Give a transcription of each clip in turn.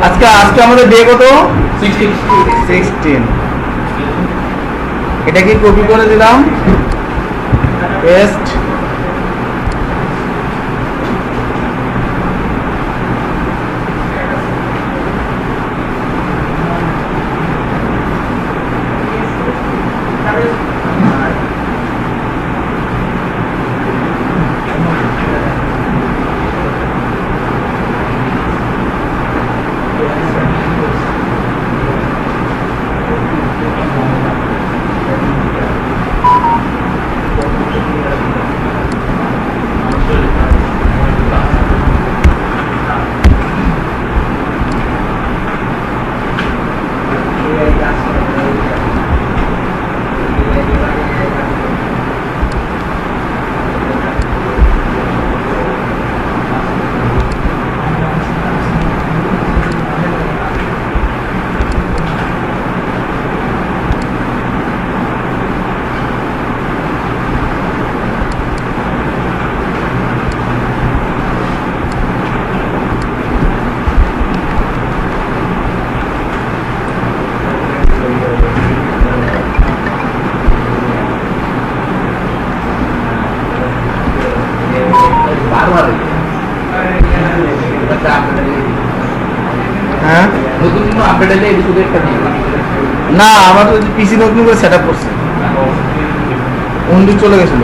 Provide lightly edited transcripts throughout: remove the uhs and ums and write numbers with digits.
আজকে আজকে আমাদের ডে কত? 16। এটা কি কপি করে দিলাম, পেস্ট। হ্যাঁ, না আমার তো পিসি নতুন করে সেট আপ করছে, উইন্ডোজ চলে গেছিল।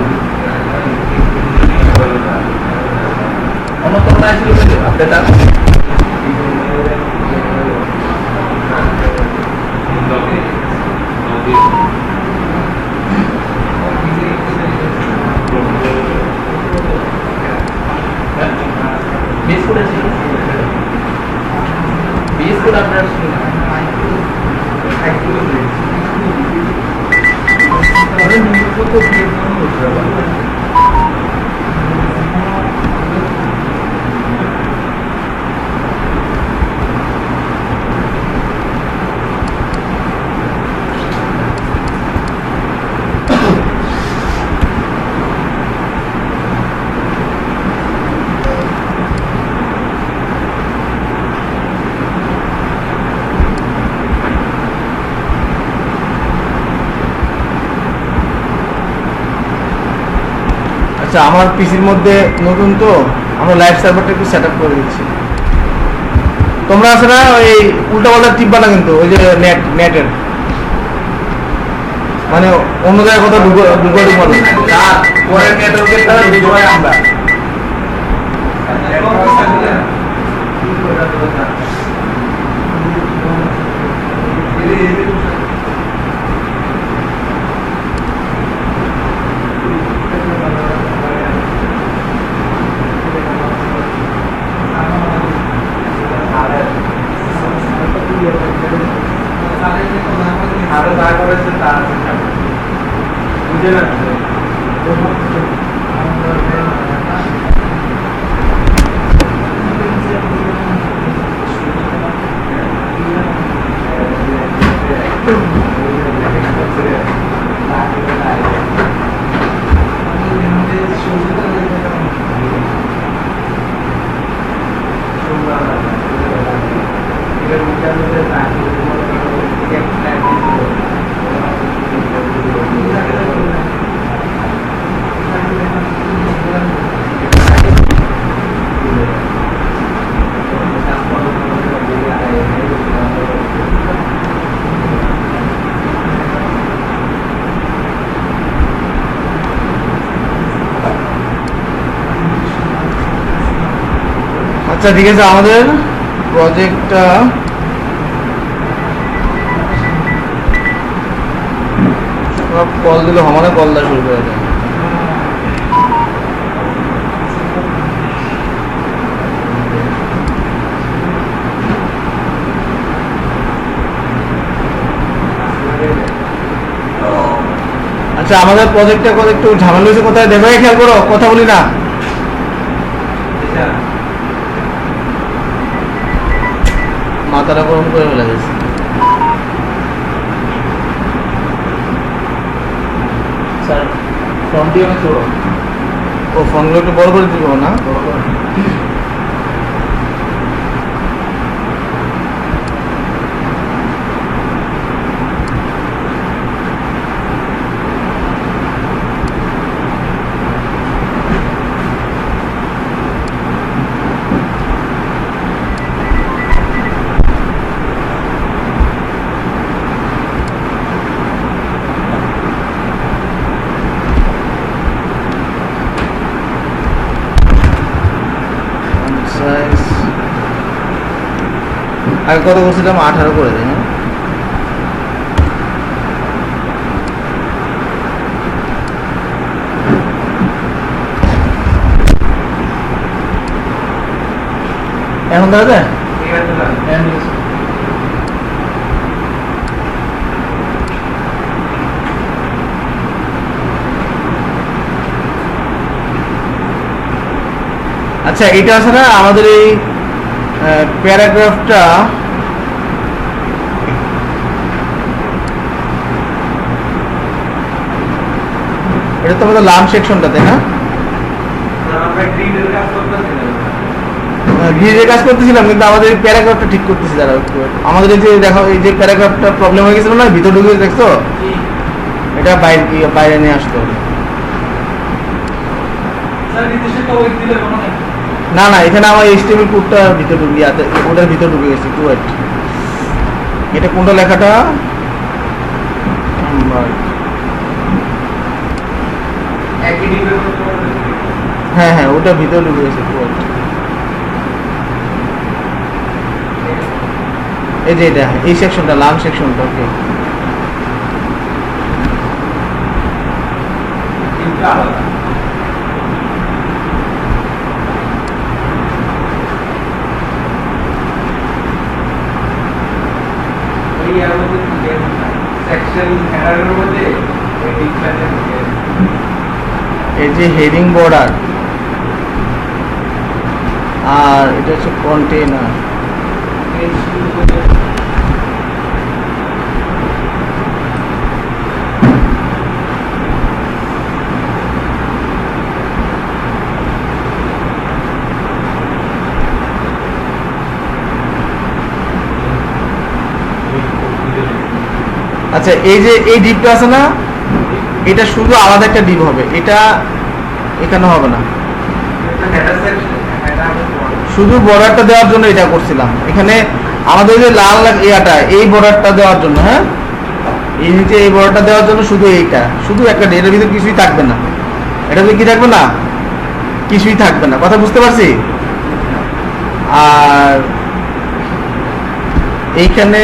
আচ্ছা, আমার পিসির মধ্যে নতুন তো আমরা লাইভ সার্ভারটা একটু সেট আপ করে দিচ্ছি। তোমরা আছে না ওই উল্টা পাল্টা টিপবা না কিন্তু, ওই যে নেটের মানে অন্য জায়গায় কোথাও ঢুকো পরের নেটওয়ার্কের দ্বারা ঢুকবো আমরা। আচ্ছা ঠিক আছে, আমাদের প্রজেক্টটা সব কল দিলে আমাদের কল দেওয়া শুরু করে দেয়। আচ্ছা, আমাদের প্রজেক্টটা একটু ঝামেলা হয়েছে কোথায় দেবে, খেয়াল করো, কথা বলি না। মাথাটা গরম করে ফেলে গেছে। স্যার ফর্মটি অনেক ছোট, ও ফর্মগুলো একটু বড় করে দিব না। আগে কত করছিলাম? 18 করে দেয়। হ্যাঁ, এখন দেখা যায়। আচ্ছা, এটা আছে না আমাদের এই প্যারাগ্রাফটা, এটা তো আমাদের লাম সেকশনটা, তাই না? গ্রিডের কাজ করতেছিলাম, কিন্তু আমাদের প্যারাগ্রাফটা ঠিক করতেছি যারা একটু। আমাদের এই যে দেখো, এই যে প্যারাগ্রাফটা প্রবলেম হয়ে গেছিল না, ভিতর ঢুকে দেখছো, এটা বাইরে বাইরে নিয়ে আসতে হবে। না না, এখানে আমার এইচটিএমএল কোডটা ভিতর ঢুকে আছে, ওটার ভিতর ঢুকে গেছে। টু ওয়েট, এটা কোনটা লেখাটা? হ্যাঁ হ্যাঁ, ওটা ভিতর ঢুকে গেছে। টু ওয়েট, এই যে এটা, এই সেকশনটা, লাম সেকশনটা। ওকে, এই যে হেডিং বর্ডার, আর এটা হচ্ছে কন্টেইনার। আচ্ছা, এই যে এই ডিপটা আছে না, এটা শুধু আলাদা একটা ডিপ হবে, এটা এখানে হবে না। শুধু বর্ডারটা দেওয়ার জন্য এটা করছিলাম। এখানে আমাদের যে লাল ইয়াটা, এই বর্ডারটা দেওয়ার জন্য, হ্যাঁ, এই নিচে এই বর্ডারটা দেওয়ার জন্য শুধু এইটা, শুধু একটা, এটার ভিতরে কিছুই থাকবে না। এটা কি থাকবে না? কিছুই থাকবে না। কথা বুঝতে পারছি? আর এইখানে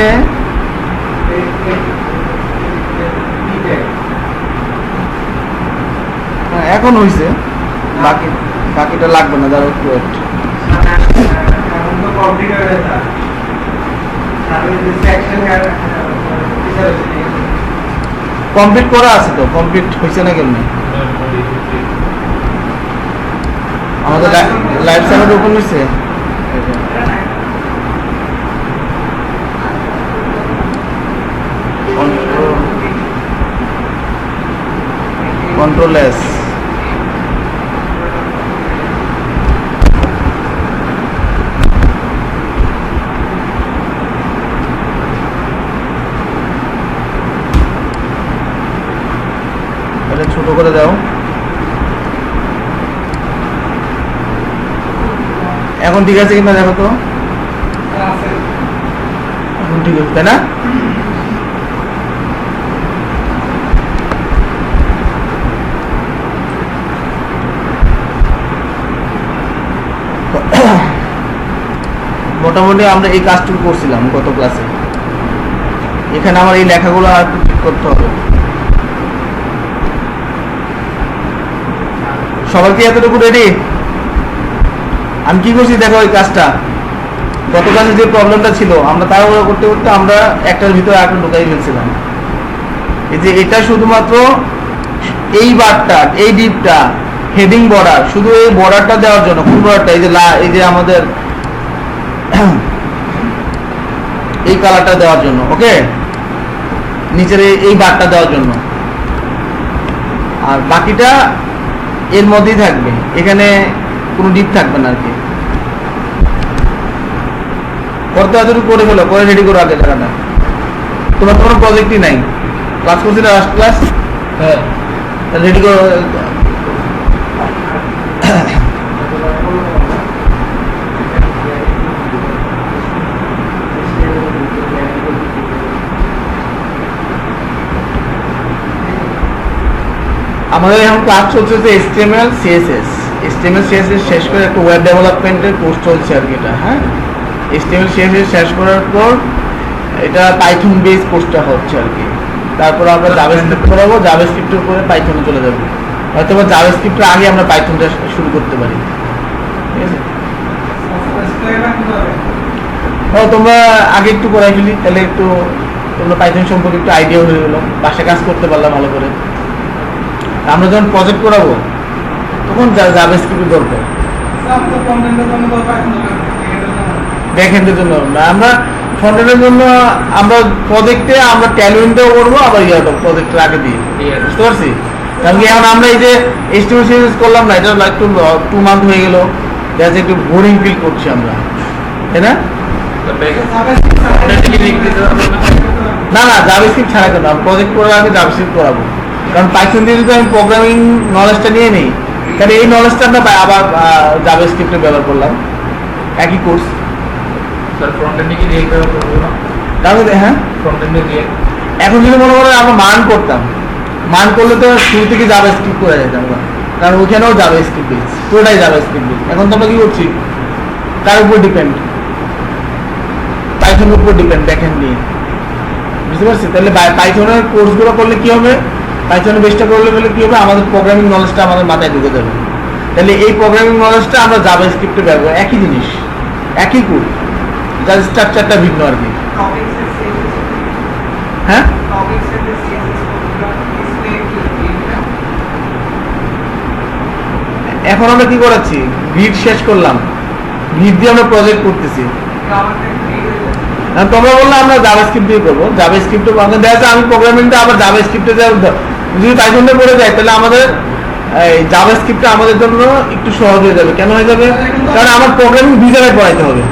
এখন হয়েছে, বাকিটা লাগবে না। দাঁড়াও একটু, কমপ্লিট করা আছে তো, কমপ্লিট হয়েছে না কেমনি? আমাদের লাইভ সার্ভার ওপেন হয়েছে। কন্ট্রোল এস, ছোট করে দাও। এখন ঠিক আছে কিনা দেখো তো। এখন ঠিক আছে, তাই না? মোটামুটি আমরা এই কাজটুকু করছিলাম গত ক্লাসে। এখানে আমার এই লেখাগুলো আর ঠিক করতে হবে। সবার কি এতটুকু রেডি? আমি কি করছি দেখো, এই কাজটা গত ক্লাসে যে প্রবলেমটা ছিল, আমরা তাড়াহুড়ো করতে করতে আমরা একটার ভিতরে আরেকটা ঢুকাই ফেলছিলাম। এই যে এটা শুধুমাত্র এই বারটা, এই ডিপটা, হেডিং বর্ডার, শুধু এই বর্ডারটা দেওয়ার জন্য। কোন বর্ডারটা? এই যে আমাদের এই কালারটা দেওয়ার জন্য। ওকে, নিচের এই বারটা দেওয়ার জন্য। আর বাকিটা এর মধ্যেই থাকবে, এখানে কোনো ডিপ থাকবে না আর কি। করতে এতটুকু করে ফেলো, করে রেডি করো আগে জায়গাটা। তোমার কোনো প্রজেক্টই নাই, ক্লাস করছিলে লাস্ট ক্লাস? হ্যাঁ, রেডি করো। আমাদের এখন ক্লাস চলছে যে HTML CSS শেষ করে একটা ওয়েব ডেভেলপমেন্টের কোর্স চলছে আর কি এটা। হ্যাঁ, HTML শেষ করার পর এটা পাইথন বেস কোর্সটা হচ্ছে আর কি। তারপর আমরা জাভাস্ক্রিপ্ট করাবো, জাভাস্ক্রিপ্টের উপরে পাইথনে চলে যাবো, হয়তো বা জাভাস্ক্রিপ্টের আগে আমরা পাইথনটা শুরু করতে পারি, ঠিক আছে? তোমরা আগে একটু করাই ফেলি, তাহলে একটু তোমরা পাইথন সম্পর্কে একটু আইডিয়া হয়ে গেলো, বাসায় কাজ করতে পারলাম ভালো করে। আমরা যখন প্রজেক্ট করাবো তখন জাভাস্ক্রিপ্টের দরকার, ব্যাকএন্ডের জন্য না, আমরা ফ্রন্টেন্ডের জন্য আমরা প্রজেক্টে আমরা ট্যালেন্টও করবো, আবার ইয়াটা প্রজেক্টের আগে দিয়ে, বুঝতে পারছি? কারণ কি এখন আমরা এই যে HTML করলাম না, এটা একটু 2 মান্থ হয়ে গেল, দেখা একটু বোরিং ফিল করছি আমরা, তাই না? না না, জাভাস্ক্রিপ্ট ছাড়া কেন, প্রজেক্ট করার আগে জাভাস্ক্রিপ্ট করাবো, কারণ পাইথন দিয়ে যদি আমি প্রোগ্রামিং নলেজটা নিয়ে নিই, তাহলে এই নলেজটা আমরা আবার জাভাস্ক্রিপ্টে ব্যবহার করলাম, একই কোর্স। তাহলে হ্যাঁ, এখন যদি মনে করো আমরা মান করতাম, মান করলে তো শুরু থেকে জাভাস্ক্রিপ্ট করে যেতাম, কারণ ওখানেও জাভাস্ক্রিপ্ট বেস, পুরোটাই জাভাস্ক্রিপ্ট বেস। এখন তো আমরা কি করছি, তার উপর ডিপেন্ড, পাইথনের উপর ডিপেন্ড ব্যাকএন্ড নিয়ে, বুঝতে পারছি? তাহলে পাইথনের কোর্সগুলো করলে কি হবে, পাইথনের বেসটা করলে কি হবে, আমাদের প্রোগ্রামিং নলেজটা আমাদের মাথায় ঢুকে যাবে। তাহলে এই প্রোগ্রামিং নলেজটা আমরা জাভাস্ক্রিপ্টে ব্যবহার, একই জিনিস, একই কোড, যার স্ট্রাকচারটা ভিন্ন আর কি। হ্যাঁ, এখন আমরা কি করাচ্ছি, গ্রিড শেষ করলাম, গ্রিড দিয়ে আমরা প্রজেক্ট করতেছি। তোমরা বললে আমরা জাভাস্ক্রিপ্ট দিয়ে করবো, জাভাস্ক্রিপ্ট দেখা যাচ্ছে আমি প্রোগ্রামিংটা আবার জাভাস্ক্রিপ্টে যদি পাইথনে পড়ে যায়, তাহলে আমাদের জাভাস্ক্রিপ্টটা আমাদের জন্য একটু সহজ হয়ে যাবে। কেন হয়ে যাবে? কারণ আমার প্রোগ্রামিং 2 জায়গায় পড়াইতে হবে।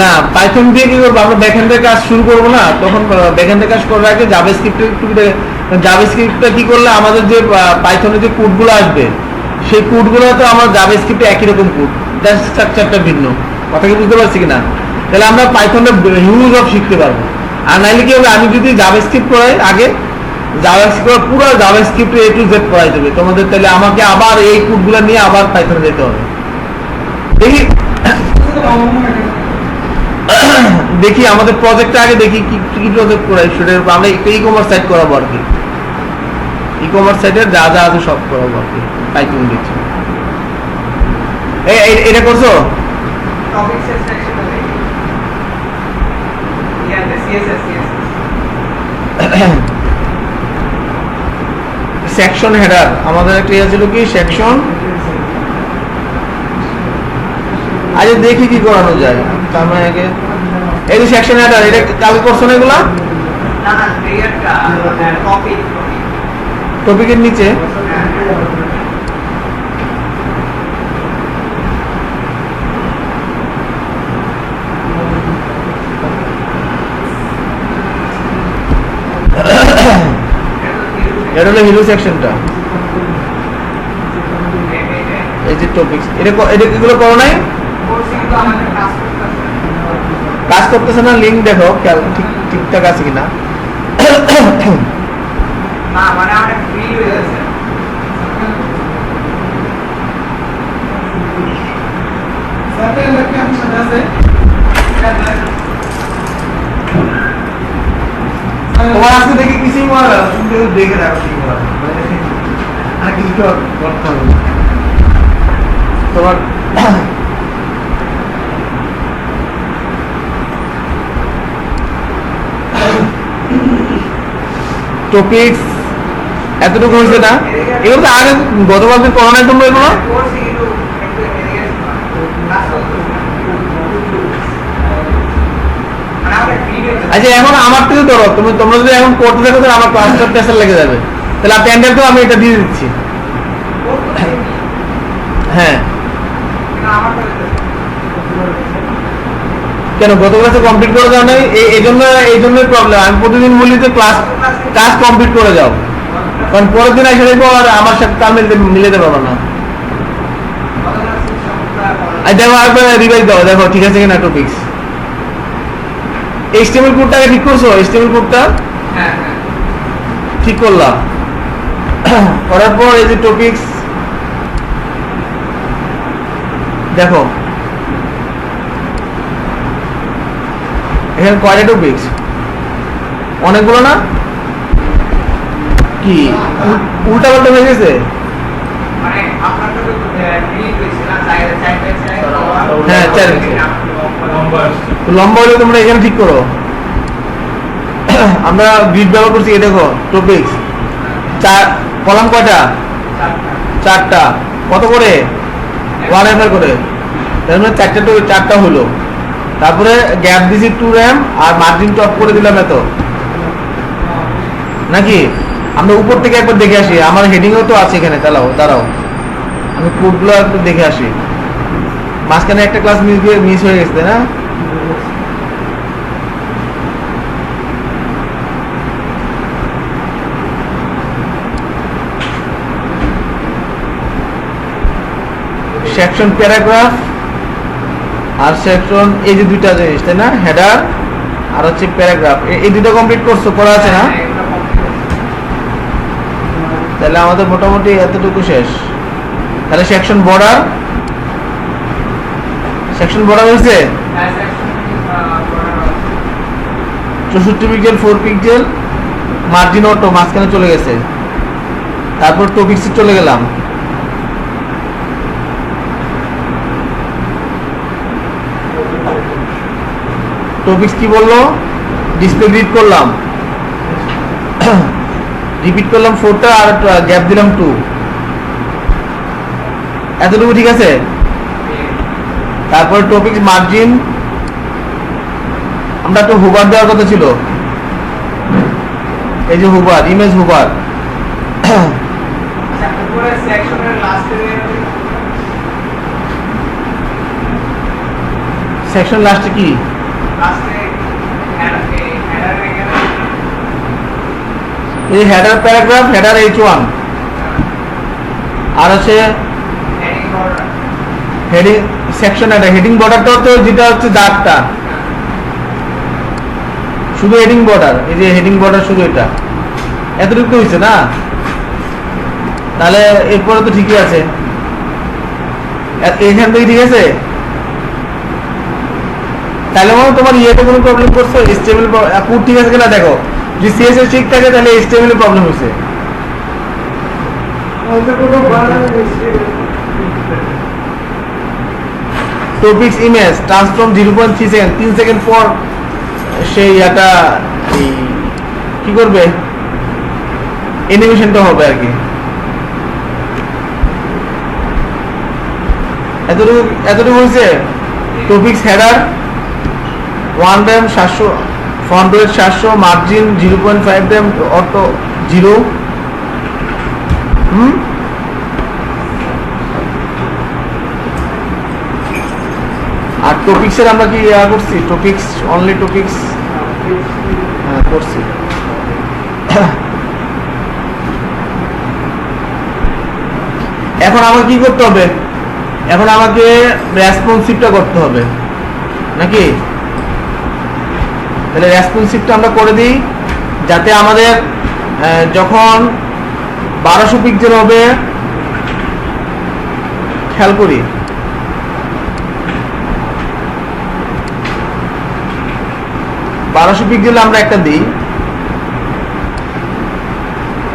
না, পাইথন দিয়ে কি করবো, আমরা ব্যাকএন্ডের কাজ শুরু করবো না, তখন ব্যাকএন্ডের কাজ করার আগে জাভাস্ক্রিপ্টে একটু, জাভাস্ক্রিপ্টটা কি করলে আমাদের যে পাইথনের যে কোডগুলো আসবে, সেই কোডগুলো তো আমার জাভাস্ক্রিপ্টে একই রকম কোড, যার স্ট্রাকচারটা ভিন্ন। কথা কি বুঝতে পারছি কিনা? তাহলে আমরা পাইথনটা হিউজ অফ শিখতে পারবো। আর নাইলে কি হবে, আমি যদি জাভাস্ক্রিপ্ট পড়াই আগে, জাভাস্ক্রিপ্ট পুরো জাভাস্ক্রিপ্ট A to Z পড়াই দেবে তোমাদের, তাহলে আমাকে আবার এই কোডগুলো নিয়ে আবার পাইথনে যেতে হবে। দেখি দেখি আমাদের প্রজেক্টটা আগে দেখি কি কি প্রজেক্ট করাই, সেটা আমরা একটা ই-কমার্স সাইট করাবো আর কি, ই-কমার্স সাইটের যা যা আছে সব করাবো আর কি, পাইথন দিচ্ছি। এটা করছো? সেকশন হেডার আমাদের একটা ইয়ে ছিল কি, সেকশন। আজ দেখি কি করানো যায়, তার মানে আগে এই যে সেকশন হেডার, এটা কালকে করছো না এগুলা? টপিকের নিচে এটা হলো হিরো সেকশনটা, এই যে টপিক, এটা এগুলো করো নাই, কাজ করতেছে না। লিঙ্ক দেখো ঠিকঠাক আছে কিনা। তোমার আজকে দেখে কিছুই মনে হয়, তুমি দেখে রাখো কি মনে আর কিছু করতে হবে তোমার। টপিকস এতটুকু হয়েছে না, এগুলো তো আগে গতকাল করোনার জন্য এগুলো। আচ্ছা, এখন আমার থেকে ধরো তোমরা যদি এখন করতে থাকো, তাহলে আমার ক্লাসটা প্রেসার লেগে যাবে, তাহলে প্যান্ডেল তো আমি এটা দিয়ে দিচ্ছি। হ্যাঁ, কেন গত ক্লাসে কমপ্লিট করে যাও নাই? এই জন্যই প্রবলেম। আমি প্রতিদিন বলি যে ক্লাস কমপ্লিট করে যাও, কারণ পরের দিন এসে দেখবো আর আমার সাথে তাল মিলাতে পারবো না। আর দেখো আরেকবার রিভাইজ দাও, দেখো ঠিক আছে কিনা টপিকস। HTML কোডটা ঠিক করছো? HTML কোডটা ঠিক করলাম। করার পর এই যে টপিকস দেখো এখানে কয়টা টপিকস, অনেকগুলো না কি উল্টা পাল্টা হয়ে গেছে? হ্যাঁ লম্বা হলে তোমরা এখানে ঠিক করো। আমরা গ্রিড ব্যবহার করছি, এই দেখো টপিকস কলাম কয়টা, 4টা, কত করে 1 এফআর করে, তার মানে 4টা হলো। তারপরে গ্যাপ দিছি 2 RAM আর মার্জিন টপ করে দিলাম এত নাকি। আমরা উপর থেকে একবার দেখে আসি, আমার হেডিংও তো আছে এখানে, দাঁড়াও আমি কোডগুলো একটু দেখে আসি। মাঝখানে একটা ক্লাস মিস হয়ে গেছে না? সেকশন প্যারাগ্রাফ আর সেকশন, এই যে দুইটা জিনিস তাই না, হেডার আর হচ্ছে প্যারাগ্রাফ, এই দুটো কমপ্লিট করা আছে না? তাহলে আমাদের মোটামুটি এতটুকু শেষ। তাহলে সেকশন বর্ডার হয়েছে 64 পিক্সেল 4 পিক্সেল, মার্জিন অটো মাঝখানে চলে গেছে। তারপর টপিক্সে চলে গেলাম, টপিক্স কি বললো, ডিসপ্লে রিড করলাম, রিপিট করলাম 4টা আর গ্যাপ দিলাম 2, এতটুকু ঠিক আছে। তারপরে টপিক্স মার্জিন আমরা তো হুবার দেওয়ার কথা ছিল, এই যে হুবার, ইমেজ হুবার। সেকশন লাস্টে কি এই হেডার প্যারাগ্রাফ, হেডার H1 আর আছে হেডিং সেকশন, হেডিং বর্ডারটা তো যেটা হচ্ছে দাগটা, শুধু হেডিং বর্ডার, এই যে হেডিং বর্ডার শুধু এটা, এতটুকু হয়েছে না? তাহলে এরপরে তো ঠিকই আছে, এইখান থেকে ঠিক আছে। তাহলে তোমার ইয়েতে কোনো প্রবলেম করছো, স্টেবল কোড ঠিক আছে কিনা দেখো, যদি সিএসএস ঠিক থাকে তাহলে স্টেবল প্রবলেম হয়েছে। Topics image transform 0.3 second, 3 second পর সেই এটা কি করবে, অ্যানিমেশনটা হবে আর কি। এতটুকু হয়েছে। Topics header 1 RAM 700, font wait 700, margin 0.5 RAM, auto 0। আর টপিক্সের আমরা কি করছি, টপিক্স অনলি টপিক্স করছি। এখন আমাকে কি করতে হবে, এখন আমাকে রেসপন্সিভটা করতে হবে নাকি। তাহলে রেসপন্সিভটা আমরা করে দিই, যাতে আমাদের যখন 1200 পিক্সেল হবে, খেয়াল করি 1200 পিক্সেল আমরা একটা দিই,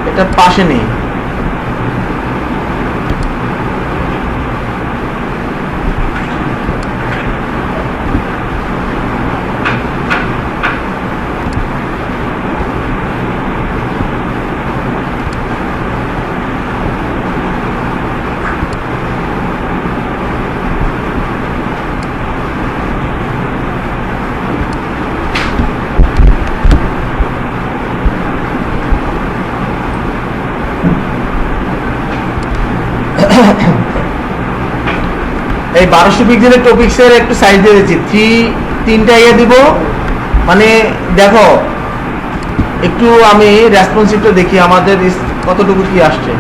এটা পাশে নেই, এই 1200 পিক্সেলের টপিক্সের একটু সাইজ দিয়ে দিচ্ছি, 3টা ইয়ে দিব। মানে দেখো একটু আমি রেসপন্সিভটা দেখি আমাদের কতটুকু কি আসছে।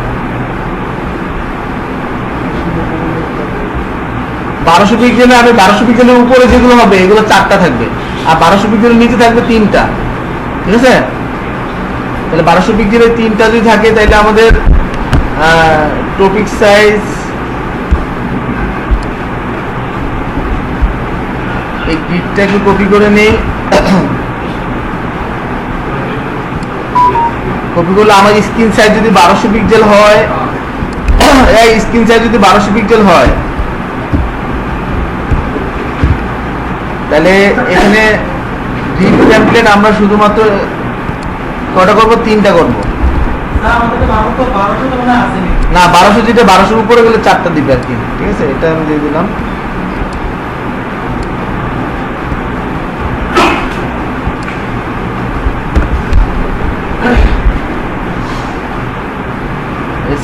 1200 পিক্সেলে আমি 1200 পিক্সেলের উপরে যেগুলো হবে এগুলো 4টা থাকবে, আর 1200 পিক্সেলের নিচে থাকবে 3টা, ঠিক আছে। তাহলে 1200 পিক্সেলের 3টা যদি থাকে তাহলে আমাদের টপিক সাইজ এই গ্রিডটা একটু কপি করে নেই। কপি করলে আমার স্ক্রিন সাইজ যদি 1200 পিক্সেল হয়, এই স্ক্রিন সাইজ যদি 1200 পিক্সেল হয় তাহলে এখানে গ্রিড টেমপ্লেট আমরা শুধুমাত্র কটা করব? 3টা করব। না 1200 যেটা 1200 উপরে গেলে 4টা দিবে আর কি। ঠিক আছে, এটা আমি দিয়ে দিলাম।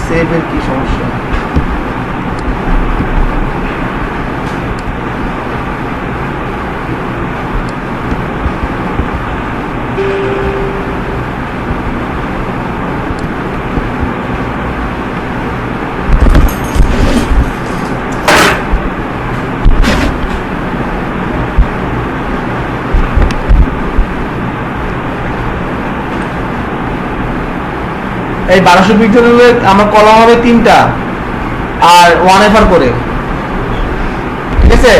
সেভের কি সমস্যা? এই 1200 পিক্সেলের আমার কলম হবে 3টা আর 1FR করে। ঠিক আছে,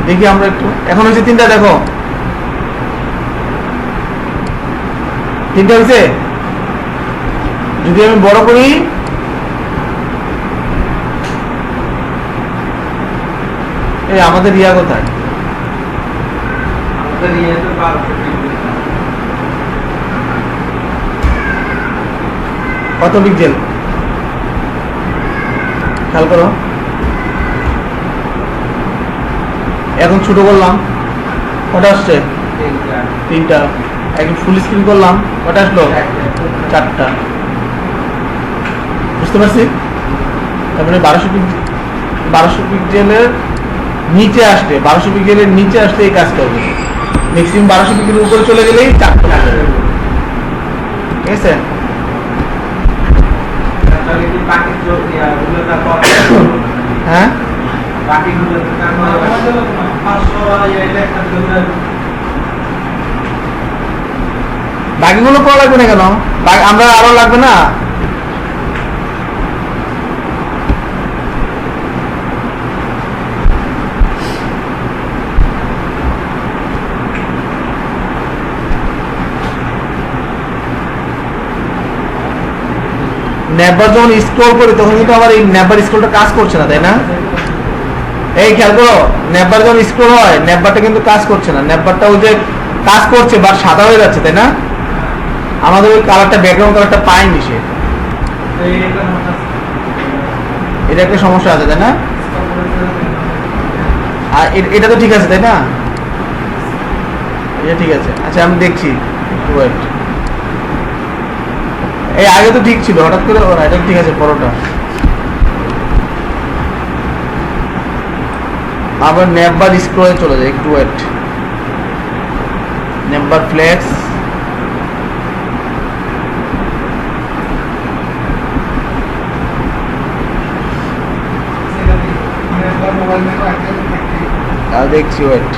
দেখি আমরা একটু। এখন হচ্ছে 3টা, দেখো 3টা হয়েছে। যদি আমি বড় করি এই আমাদের রিয়া কোথায়? কত পিক্সেল খেয়াল করো। এখন ছোট করলাম, কটা আসছে? 3টা। এখন ফুল স্ক্রিন করলাম, কটা আসলো? 4টা। বুঝতে পারছি? তারপরে 1200 পিক্সেলের নিচে আসলে 1200 পিক্সেলের নিচে আসলে এই কাজটা হবে। ম্যাক্সিমাম 1200 পিক্সেলের উপরে চলে গেলেই 4টা। ঠিক আছে, হ্যাঁ বাকিগুলো করা লাগবে না কেন? আমরা আরো লাগবে না? নেভার যখন স্ক্রল করি তখন কিন্তু আমার এই নেভার স্ক্রলটা কাজ করছে না, তাই না? এই খেয়াল করো, নেভার যখন স্ক্রল হয় নেভারটা কিন্তু কাজ করছে না। নেভারটা ওই যে কাজ করছে বাট সাদা হয়ে যাচ্ছে, তাই না? আমাদের ওই কালারটা, ব্যাকগ্রাউন্ড কালারটা পাইনি সে। এটা একটা সমস্যা আছে, তাই না? আর এটা তো ঠিক আছে, তাই না? এটা ঠিক আছে। আচ্ছা আমি দেখছি, ওয়েট। এই আগে তো ঠিক ছিল, হঠাৎ করে এটা ঠিক আছে। পরোটা আবার নেভার স্ক্রলে চলে যায়, একটু ওয়েট। নেভার ফ্লেক্স, দেখছি ওয়েট।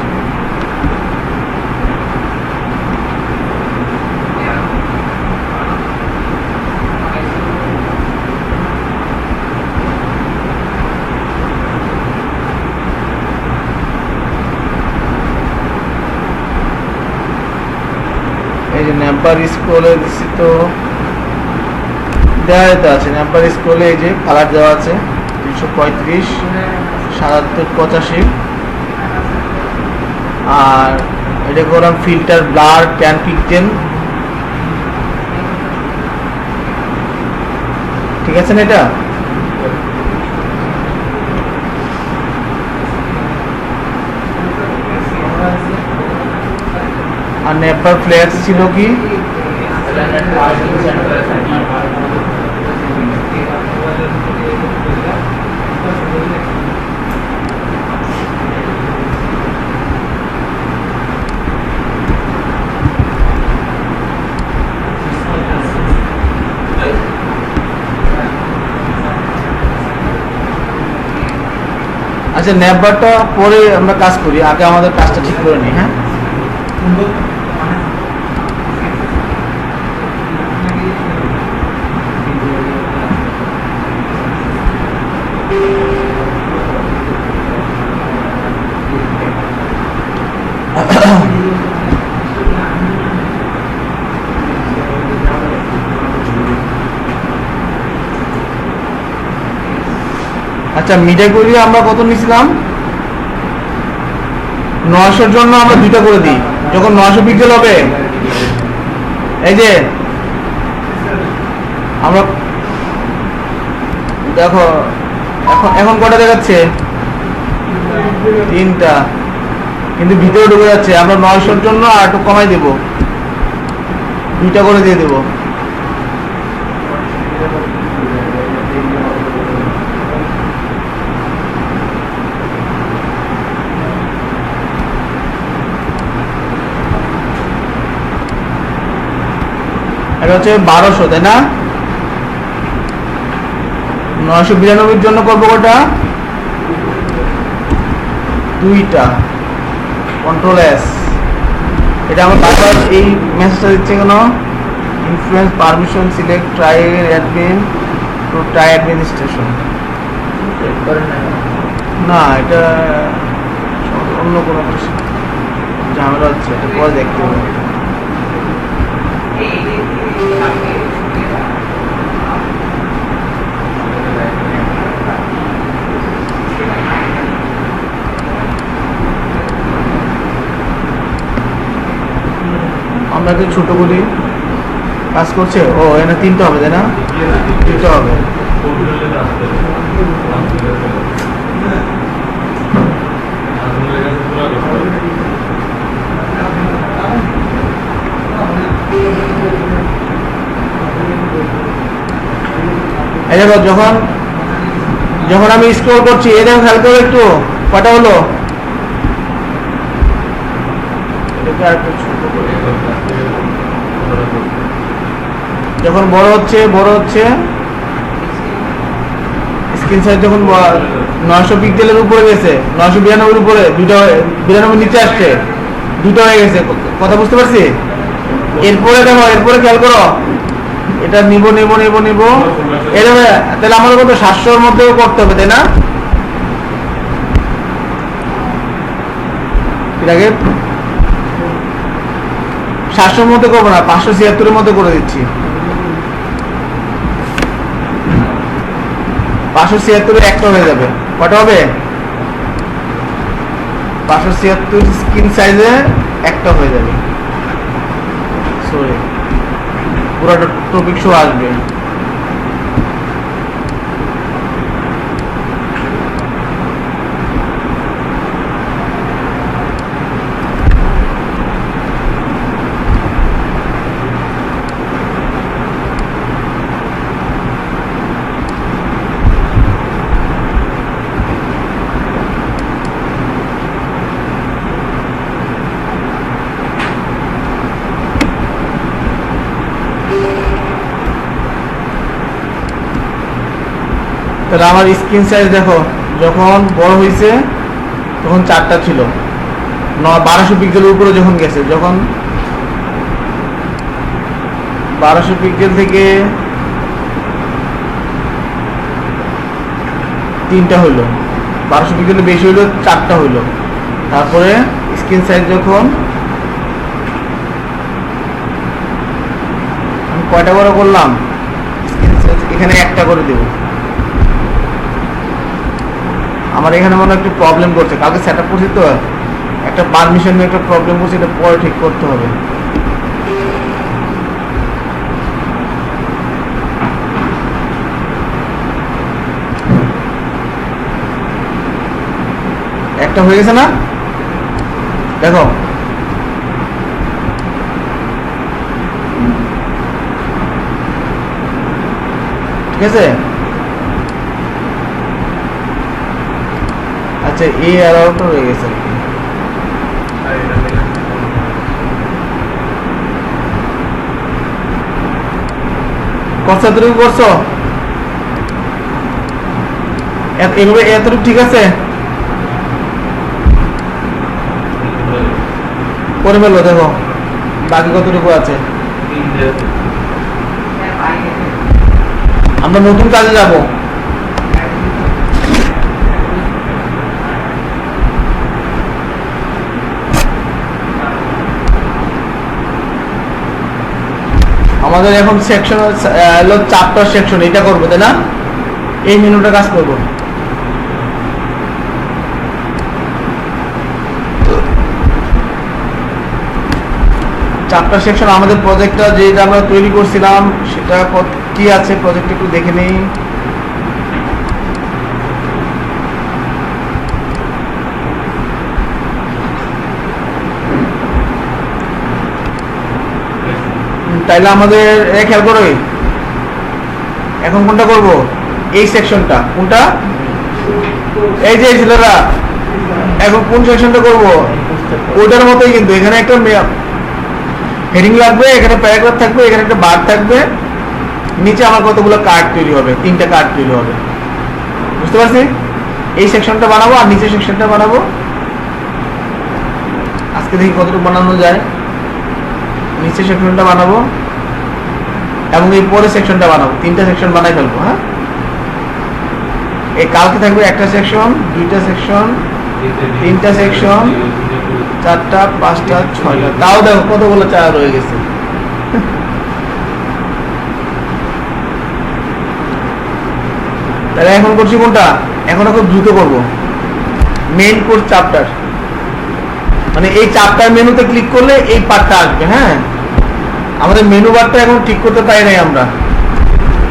এই যে নেভার স্ক্রলে দিচ্ছি তো দেওয়া আছে। নেভার স্ক্রলে এই যে কালার দেওয়া আছে 335, 77, 85। আর এটা করলাম ফিল্টার ব্লার 10 পিক্সেল। ঠিক আছে না? এটা আর নেভার ফ্লেক্স ছিল কি? আচ্ছা ন্যাপবারটা পরে আমরা কাজ করি, আগে আমাদের কাজটা ঠিক করে নিই। হ্যাঁ আচ্ছা মিটার করি আমরা কত নিয়েছিলাম? 900-র জন্য আমরা দুইটা করে দিই। যখন 900 পিক্সেল হবে, এই যে আমরা দেখো এখন এখন কটা দেখাচ্ছে? 3টা, কিন্তু ভিতরে ঢুকে যাচ্ছে। আমরা 900-র জন্য আর একটু কমাই দেব, 2টা করে দিয়ে দেবো। এটা হচ্ছে 1200, তাই না? 992-র জন্য করবো কটা? 2টা। Control S. এটা আমার বারবার এই মেসেজটা দিচ্ছে কেন? Influence permission select try admin to try administration. না, এটা অন্য কোনো ঝামেলা হচ্ছে, এটা পরে দেখতে হবে। আমরা একটু ছোট করি, কাজ করছে। ও এখানে 3টা হবে, তাই না? 3টা হবে। এই দেখো যখন যখন আমি স্ক্রল করছি, এই দেখো খেয়াল করো একটু, কটা হলো? যখন বড় হচ্ছে স্ক্রিন সাইজ যখন 900 পিক্সেলের উপরে গেছে, 992-র উপরে, 92 নিচে আসছে, 2টা হয়ে গেছে। কথা বুঝতে পারছি? এরপরে দেখো, এরপরে খেয়াল করো, এটা নিব এটা তাহলে আমাদের কত? 700-র মধ্যেও করতে হবে, তাই না? এটাকে 700-র মধ্যে করবো না, 576-এর মধ্যে করে দিচ্ছি। 576-এ একটা হয়ে যাবে। কটা হবে? 576 স্ক্রিন সাইজে একটা হয়ে যাবে। সরি, পুরোটা টপিক শো আসবে। তাহলে আমার স্ক্রিন সাইজ দেখো, যখন বড় হয়েছে তখন 4টা ছিল, 1200 পিক্সেলের উপরে যখন গেছে, যখন 1200 পিক্সেল থেকে 3টা হইলো, 1200 পিক্সেলের বেশি হইলো 4টা হইলো। তারপরে স্ক্রিন সাইজ যখন আমি কয়টা বড় করলাম, স্ক্রিন সাইজ এখানে একটা করে দেবো। আমার এখানে মনে একটু প্রবলেম করছে, কালকে সেট আপ করছি তো, একটা পারমিশন নিয়ে একটা প্রবলেম করছে, এটা পরে ঠিক করতে হবে। একটা হয়ে গেছে না? দেখো ঠিক আছে। আচ্ছা, এই অ্যালাউটা হয়ে গেছে আর কি। করছো এতটুকু করছো, এভাবে এতটুকু ঠিক আছে। করে ফেলো, দেখো বাকি কতটুকু আছে। আমরা নতুন কাজে যাব। আমাদের এখন সেকশন হলো চ্যাপ্টার সেকশন, এটা করবো তাই না? এই মেনুটা কাজ করবো। চ্যাপ্টার সেকশন আমাদের প্রজেক্টটা যেটা আমরা তৈরি করছিলাম সেটা কি আছে প্রজেক্টে একটু দেখে নেই। তাইলে আমাদের খেয়াল করো, এখন কোনটা করব? এই সেকশনটা কোনটা? এই যে ছেলেরা এখন কোন সেকশনটা করব? ওটার মতোই, কিন্তু এখানে একটা হেডিং লাগবে, এখানে প্যারাগ্রাফ থাকবে, এখানে একটা বার থাকবে, নিচে আমার কতগুলো কার্ড তৈরি হবে, 3টা কার্ড তৈরি হবে। বুঝতে পারছি? এই সেকশনটা বানাবো আর নিচে সেকশনটা বানাবো। আজকে দেখি কতটুকু বানানো যায়। নিচে সেকশনটা বানাবো এবং এই পরে সেকশনটা বানাবো, 3টা সেকশন বানাই ফেলবো। হ্যাঁ, এই কালকে থাকবে একটা সেকশন, 2টা সেকশন, 3টা সেকশন, 4টা, 5টা, 6টা। তাও দেখো কতগুলো চা রয়ে গেছে। তাহলে এখন করছি কোনটা? এখন খুব দ্রুত করবো মেইন কোর্স চ্যাপ্টার, মানে এই চ্যাপ্টার মেনুতে ক্লিক করলে এই পার্টটা আসবে। হ্যাঁ, আমাদের মেনু বারটা এখন ঠিক করতে পারি নাই আমরা।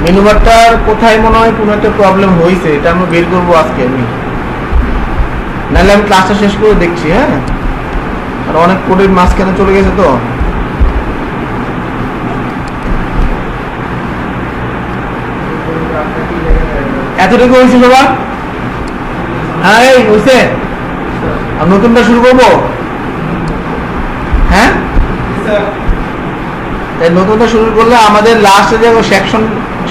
মেনু বারটার কোথায় মনে হয় কোনো একটা প্রবলেম হয়েছে, এটা আমরা বের করবো আজকে। আমি নাহলে আমি ক্লাসটা শেষ করে দেখছি। হ্যাঁ, আর অনেক কোডের মাঝখানে চলে গেছে তো। এতটুকু হয়েছিল বা? হ্যাঁ, এই হয়েছে। আর নতুনটা শুরু করবো। হ্যাঁ, নতুনটা শুরু করলে আমাদের লাস্টে যে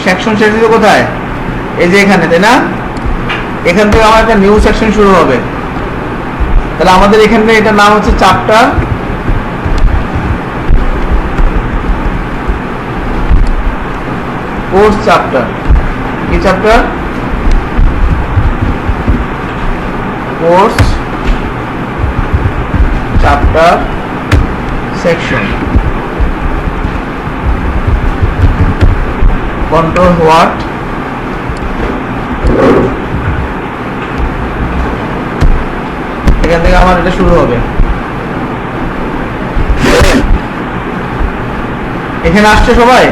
সেকশন শেষ হলো কোথায়? এই যে এখানে, তাই না? এখান থেকে আমার একটা নিউ সেকশন শুরু হবে। তাহলে আমাদের এখানে এটার নাম হচ্ছে চ্যাপ্টার কোর্স চ্যাপ্টার। কি chapter? Course chapter section. Control what, এখান থেকে আমার এটা শুরু হবে। এখানে আসছে সবাই?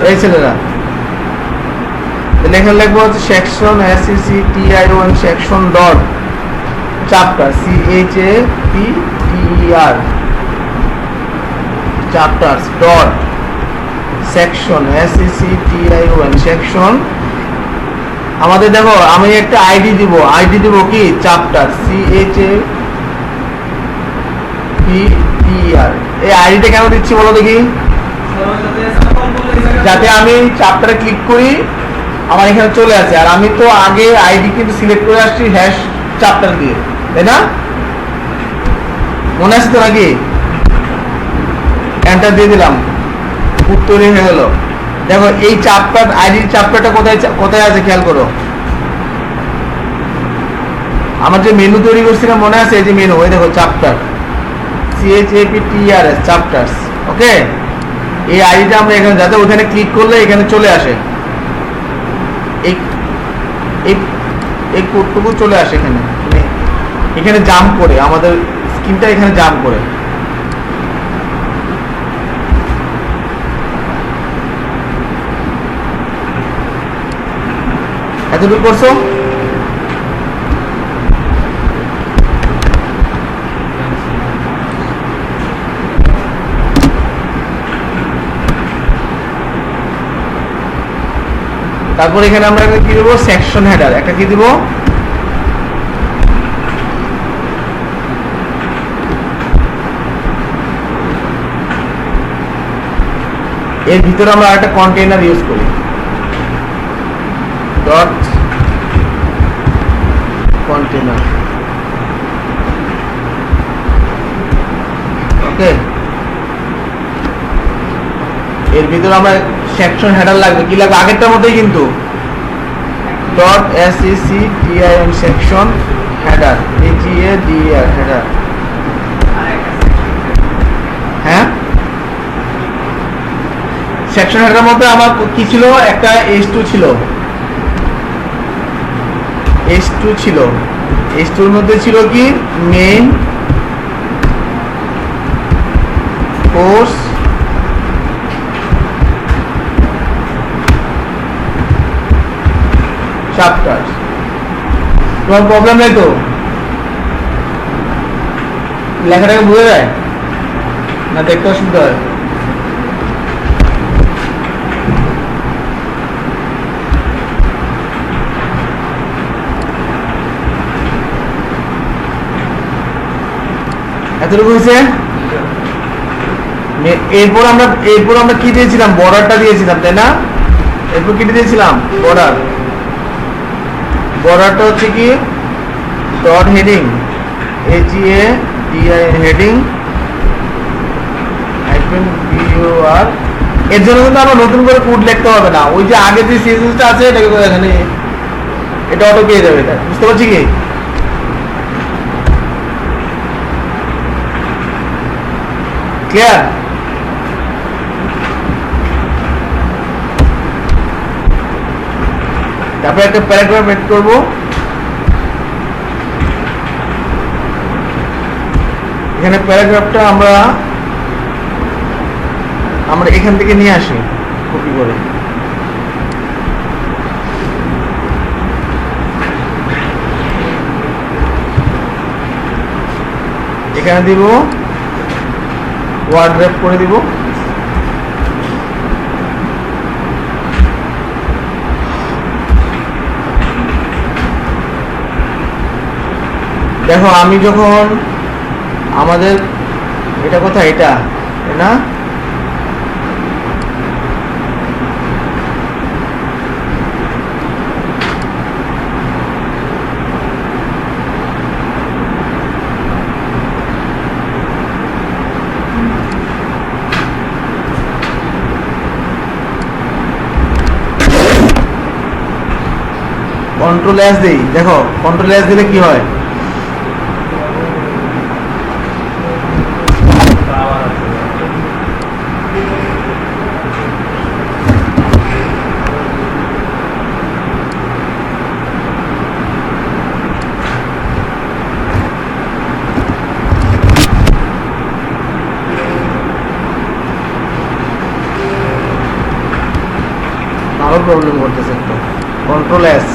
এই ছেলেরা তাহলে এখানে লিখবো হচ্ছে section SECTION section dot chapter CHAPTER chapters dot section SECTION section. আমাদের দেখো আমি একটা আইডি দিব কি? Chapter CHAPTER। এই আইডিটা কেন দিচ্ছি বলো দেখি? যাতে আমি চ্যাপ্টারে ক্লিক করি আমার এখানে চলে আসে। আর আমি তো আগে আইডি কিন্তু সিলেক্ট করে আসছি হ্যাশ চ্যাপ্টার দিয়ে, তাই না? মনে আছে তো নাকি? এন্টার দিয়ে দিলাম, উত্তর হয়ে গেল। দেখো এই চ্যাপ্টার আইডির চ্যাপ্টারটা কোথায় আছে খেয়াল করো। আমার যে মেনু তৈরি করছিলাম মনে আছে? এই যে মেনু, ওই দেখো চ্যাপ্টার CHAPTER চ্যাপ্টার্স। ওকে, এই আইডিটা আমরা এখানে, যাতে ওখানে ক্লিক করলে এখানে চলে আসে, এই কোডটুকু চলে আসে এখানে, এখানে জাম্প করে আমাদের স্ক্রিনটা এখানে জাম্প করে। এতটুকু করছো? তারপর এখানে আমরা কি দেবো? সেকশন হেডার একটা কি দিব? এর ভিতরে আমরা একটা কন্টেইনার ইউজ করি, ডট কন্টেইনার। ওকে, এর ভিতরে আমরা সেকশন হেডার লাগবে, কি লাগবে আগেরটার মতোই কিন্তু dot sectim section header header header. হ্যাঁ, সেকশন হেডারের মধ্যে আমার কি ছিল, একটা h2 ছিল, h2 এর মধ্যে ছিল কি মেইন কোর্স চ্যাপ্টার। তোমার প্রবলেম নেই তো, লেখাটাকে বুঝে যায় না, দেখতে অসুবিধা হয়? এতটুকু হয়েছে। এরপর আমরা কি দিয়েছিলাম, বর্ডারটা দিয়েছিলাম তাই না? এরপর কি দিয়েছিলাম, বর্ডারটা হচ্ছে কি ডট হেডিং হেডিং BUR। এর জন্য কিন্তু আমরা নতুন করে কোড লিখতে হবে না, ওই যে আগে যে সিএসএসটা আছে এটাকে এখানে এটা অটো পেয়ে যাবে, এটা বুঝতে পারছি কি? ক্লিয়ার? তারপরে একটা প্যারাগ্রাফ এড করব, এখানে প্যারাগ্রাফটা আমরা এখান থেকে নিয়ে আসি কপি করে, এখানে দিব, ওয়ার্ড র্যাপ করে দিব। দেখো আমি যখন আমাদের এটা কোথায়, এটা না কন্ট্রোল এস দিই, দেখো কন্ট্রোল এস দিলে কি হয়, আরো প্রবলেম করতেছে একটু। কন্ট্রোল এস,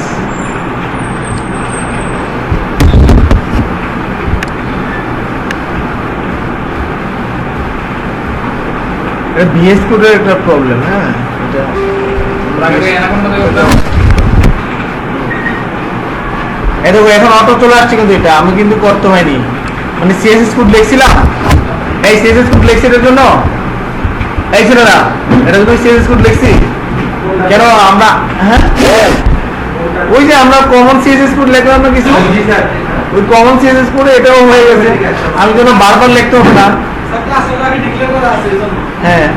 এটা বিএস কোডের একটা প্রবলেম। হ্যাঁ, এটা দেখো এখন অটো চলে আসছে, কিন্তু এটা আমি কিন্তু করতে হয়নি, মানে সিএসএস কোড লিখছিলাম, এই সিএসএস কোড লিখছি এর জন্য, এই ছিল না, এটা কিন্তু সিএসএস কোড লিখছি কেন আমরা, হ্যাঁ ওই যে আমরা কমন সিএসএস কোড লিখলাম না কিছু, ওই কমন সিএসএস কোডে এটাও হয়ে গেছে, আমি যেন বারবার লিখতে হবে না। হ্যাঁ,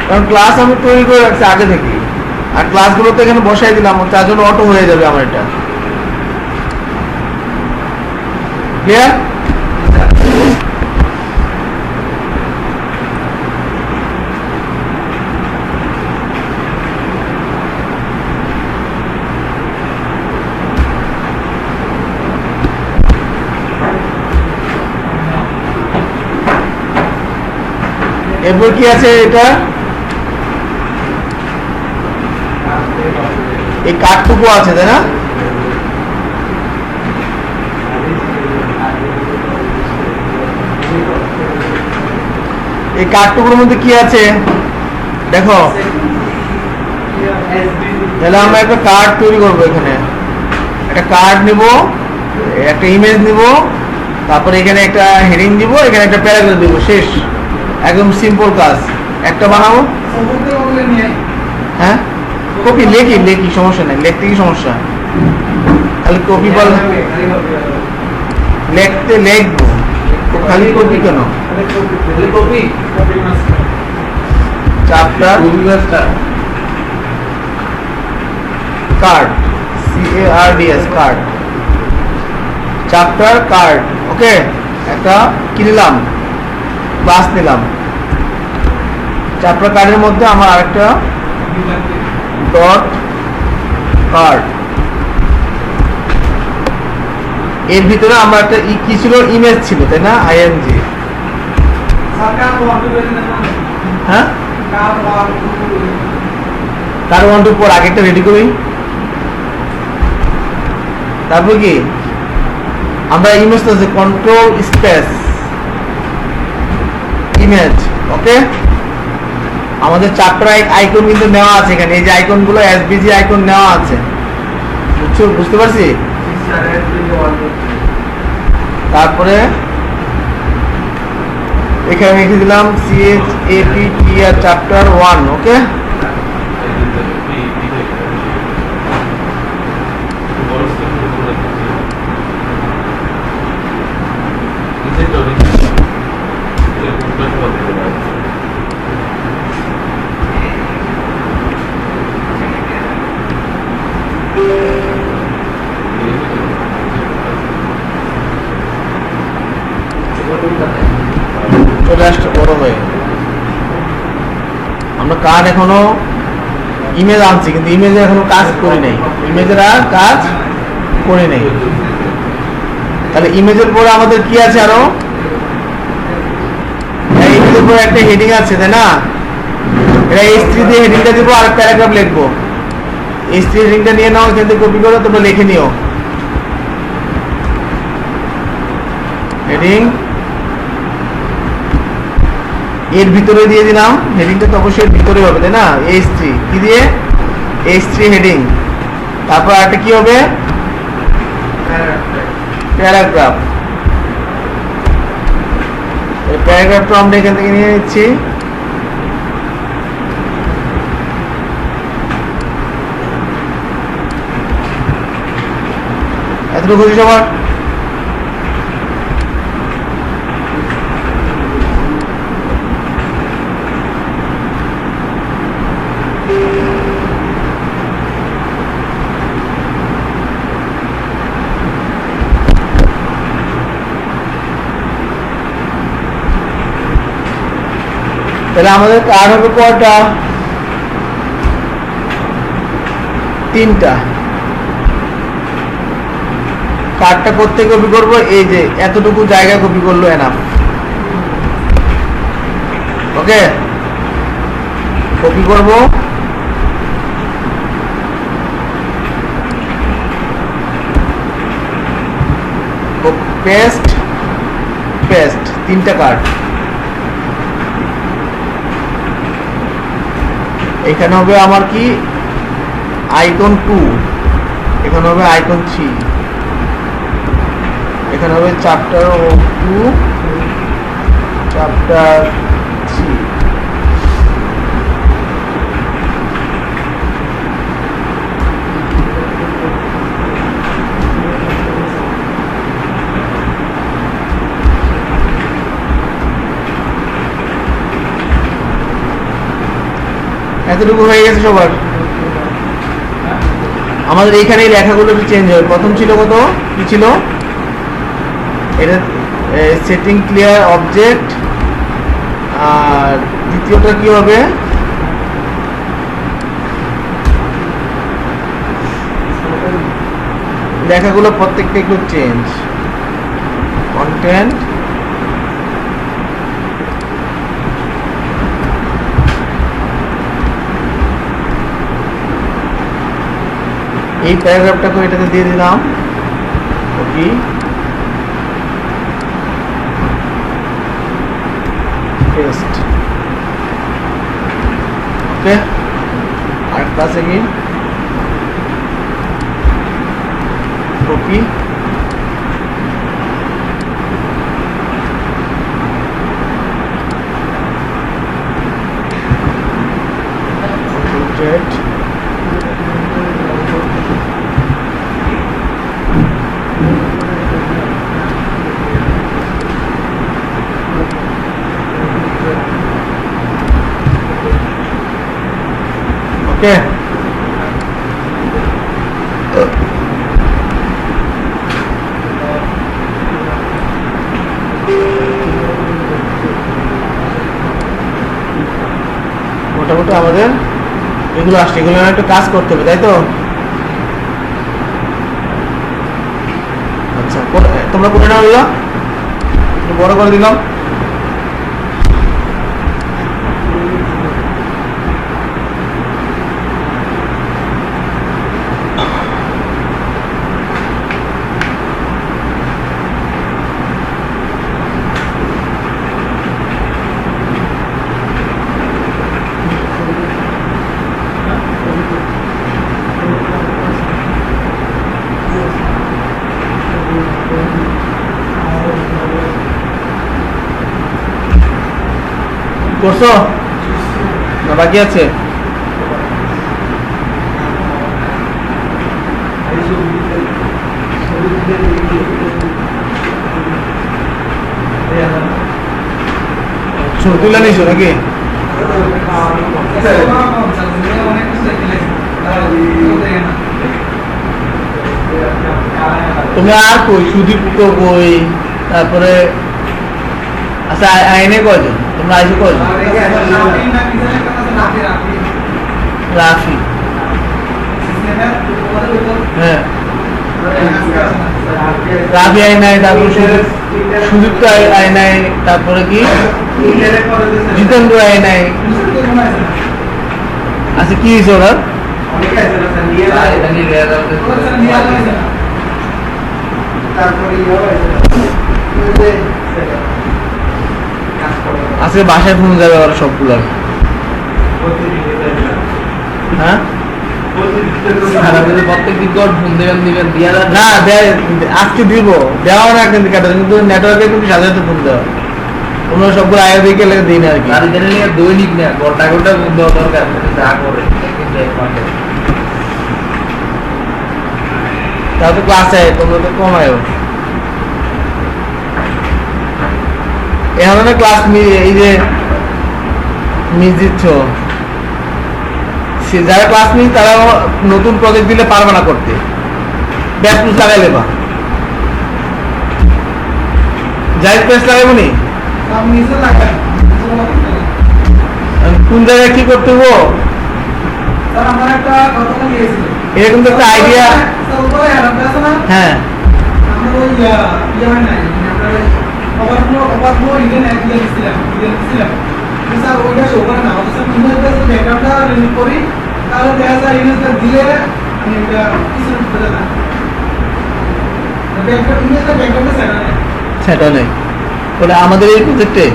কারণ ক্লাস আমি তৈরি করে রাখছি আগে থেকে, আর ক্লাসগুলো তো এখানে বসাই দিলাম, তার জন্য অটো হয়ে যাবে আমার এটা। ক্লিয়ার? এরপর কি আছে, এটা এই কাঠটুকু আছে তাই না, এই কাঠটুকুর মধ্যে কি আছে দেখো, তাহলে আমরা একটা কার্ড তৈরি করবো, এখানে একটা কার্ড নিব, একটা ইমেজ নিব, তারপরে এখানে একটা হেডিং দিব, এখানে একটা প্যারাগ্রাফ দিব, শেষ, একদম সিম্পল কাজ। একটা বানাবো, হ্যাঁ কপি লেখি সমস্যা নেই, লিখতে কি সমস্যা, খালি কপি বল, লিখতে লিখবো, খালি কপি কেন? Chapter card, CARDS card, chapter card. Okay, একটা কি নিলাম, ক্লাস নিলাম। চ্যাপ্টার কার্ডের মধ্যে আমার আরেকটা ডট কার্ড, এর ভিতরে আমার একটা কি ছিল, ইমেজ ছিল, তাই না? IMG। হ্যাঁ, কার 1 2 4 আগে একটা রেডি করি, তারপর কি আমরা ইমেজটা আছে কন্ট্রোল স্পেস ইমেজ। ওকে, আমাদের চ্যাপ্টার আইকন কিন্তু নেওয়া আছে এখানে, এই যে আইকনগুলো SVG আইকন নেওয়া আছে, বুঝছো? বুঝতে পারছি। তারপরে এখানে লিখে দিলাম CHAPTR চ্যাপ্টার 1। ওকে, চলে আসছে বড় হয়ে। আমরা কার্ড এখনো ইমেজ আনছি, কিন্তু ইমেজে এখনো কাজ করি নাই, ইমেজের আর কাজ করি নাই। তাহলে ইমেজের পরে আমাদের কি আছে, আরো ইমেজের পরে একটা হেডিং আছে, তাই না? এটা H3 দিয়ে হেডিংটা দিব, আর প্যারাগ্রাফ লিখবো। H3 হেডিংটা নিয়ে নাও, এখান থেকে কপি করো, তোমরা লিখে নিও। হেডিং এর ভিতরে দিয়ে দিলাম, হেডিংটা তো অবশ্যই ভিতরে হবে, তাই না? H3 কি দিয়ে, H3 হেডিং। তারপর একটা কি হবে, প্যারাগ্রাফ। এই প্যারাগ্রাফটা আমরা এখান থেকে নিয়ে নিচ্ছি। এতটুকু বুঝি সবার? তাহলে আমাদের কার্ড হবে কয়টা, 3টা। কার্ডটা করতে কপি করবো, এই যে এতটুকু জায়গা কপি করলো এনাফ। ওকে, কপি করব, পেস্ট পেস্ট, 3টা কার্ড। এখানে হবে আমার কি, আইকন 2, এখানে হবে আইকন 3, এখানে হবে চ্যাপ্টার 2 চ্যাপ্টার 3। এতটুকু হয়ে গেছে সবার? আমাদের এইখানে লেখাগুলো একটু চেঞ্জ হবে। প্রথম ছিল কত, কি ছিল এটা, সেটিং ক্লিয়ার অবজেক্ট, আর দ্বিতীয়টা কি হবে, লেখাগুলো প্রত্যেকটা একটু চেঞ্জ, কন্টেন্ট এই প্যারাগ্রাফটাকে এটাতে দিয়ে দিলাম। ওকে, পেস্ট। ওকে, আরেকটা আছে কি, কপি, ওকে মোটামুটি আমাদের এগুলো আসছে, এগুলো একটু কাজ করতে হবে, তাই তো? আচ্ছা, তোমরা কোনটা হইলো বড় করে দিলাম। করছো না বাকি আছে? তুলে নিছো নাকি? তুমি আর কই সুদীপ কই, তারপরে আচ্ছা আইনে কয়জন তোমরা আইসো কয়জন? রাফি, হ্যাঁ রাফি আই নাই, তারপরে সুদীপ তো আই নাই, তারপরে কি জিতেন্দ্র আই নাই। আচ্ছা কি হয়েছে ওরা? আজকে বাসায় ফোন যাবে ওরা সবগুলো। হ্যাঁ না আজকে দিব, দেওয়া না কিন্তু নেটওয়ার্কে কিন্তু সাধারণত ফোন দেওয়া কোনো সবগুলো আগে দিকে দিই না আর কি। দৈনিক না ঘন্টা ঘন্টা ফোন দেওয়া দরকার, যা করে তাহলে ক্লাসে তোমরা তো কমায়ও এখন ক্লাস এই যে মিস দিচ্ছ, যারা ক্লাস নিই তারা নতুন প্রজেক্ট দিলে পারবে না করতে, ব্যাস প্লুস লাগাই লেবা। যাই প্রেস লাগাবো নি কোন জায়গায় কি করতে হবো এরকম তো একটা আইডিয়া। হ্যাঁ সেটা নেই বলে আমাদের এই প্রজেক্টে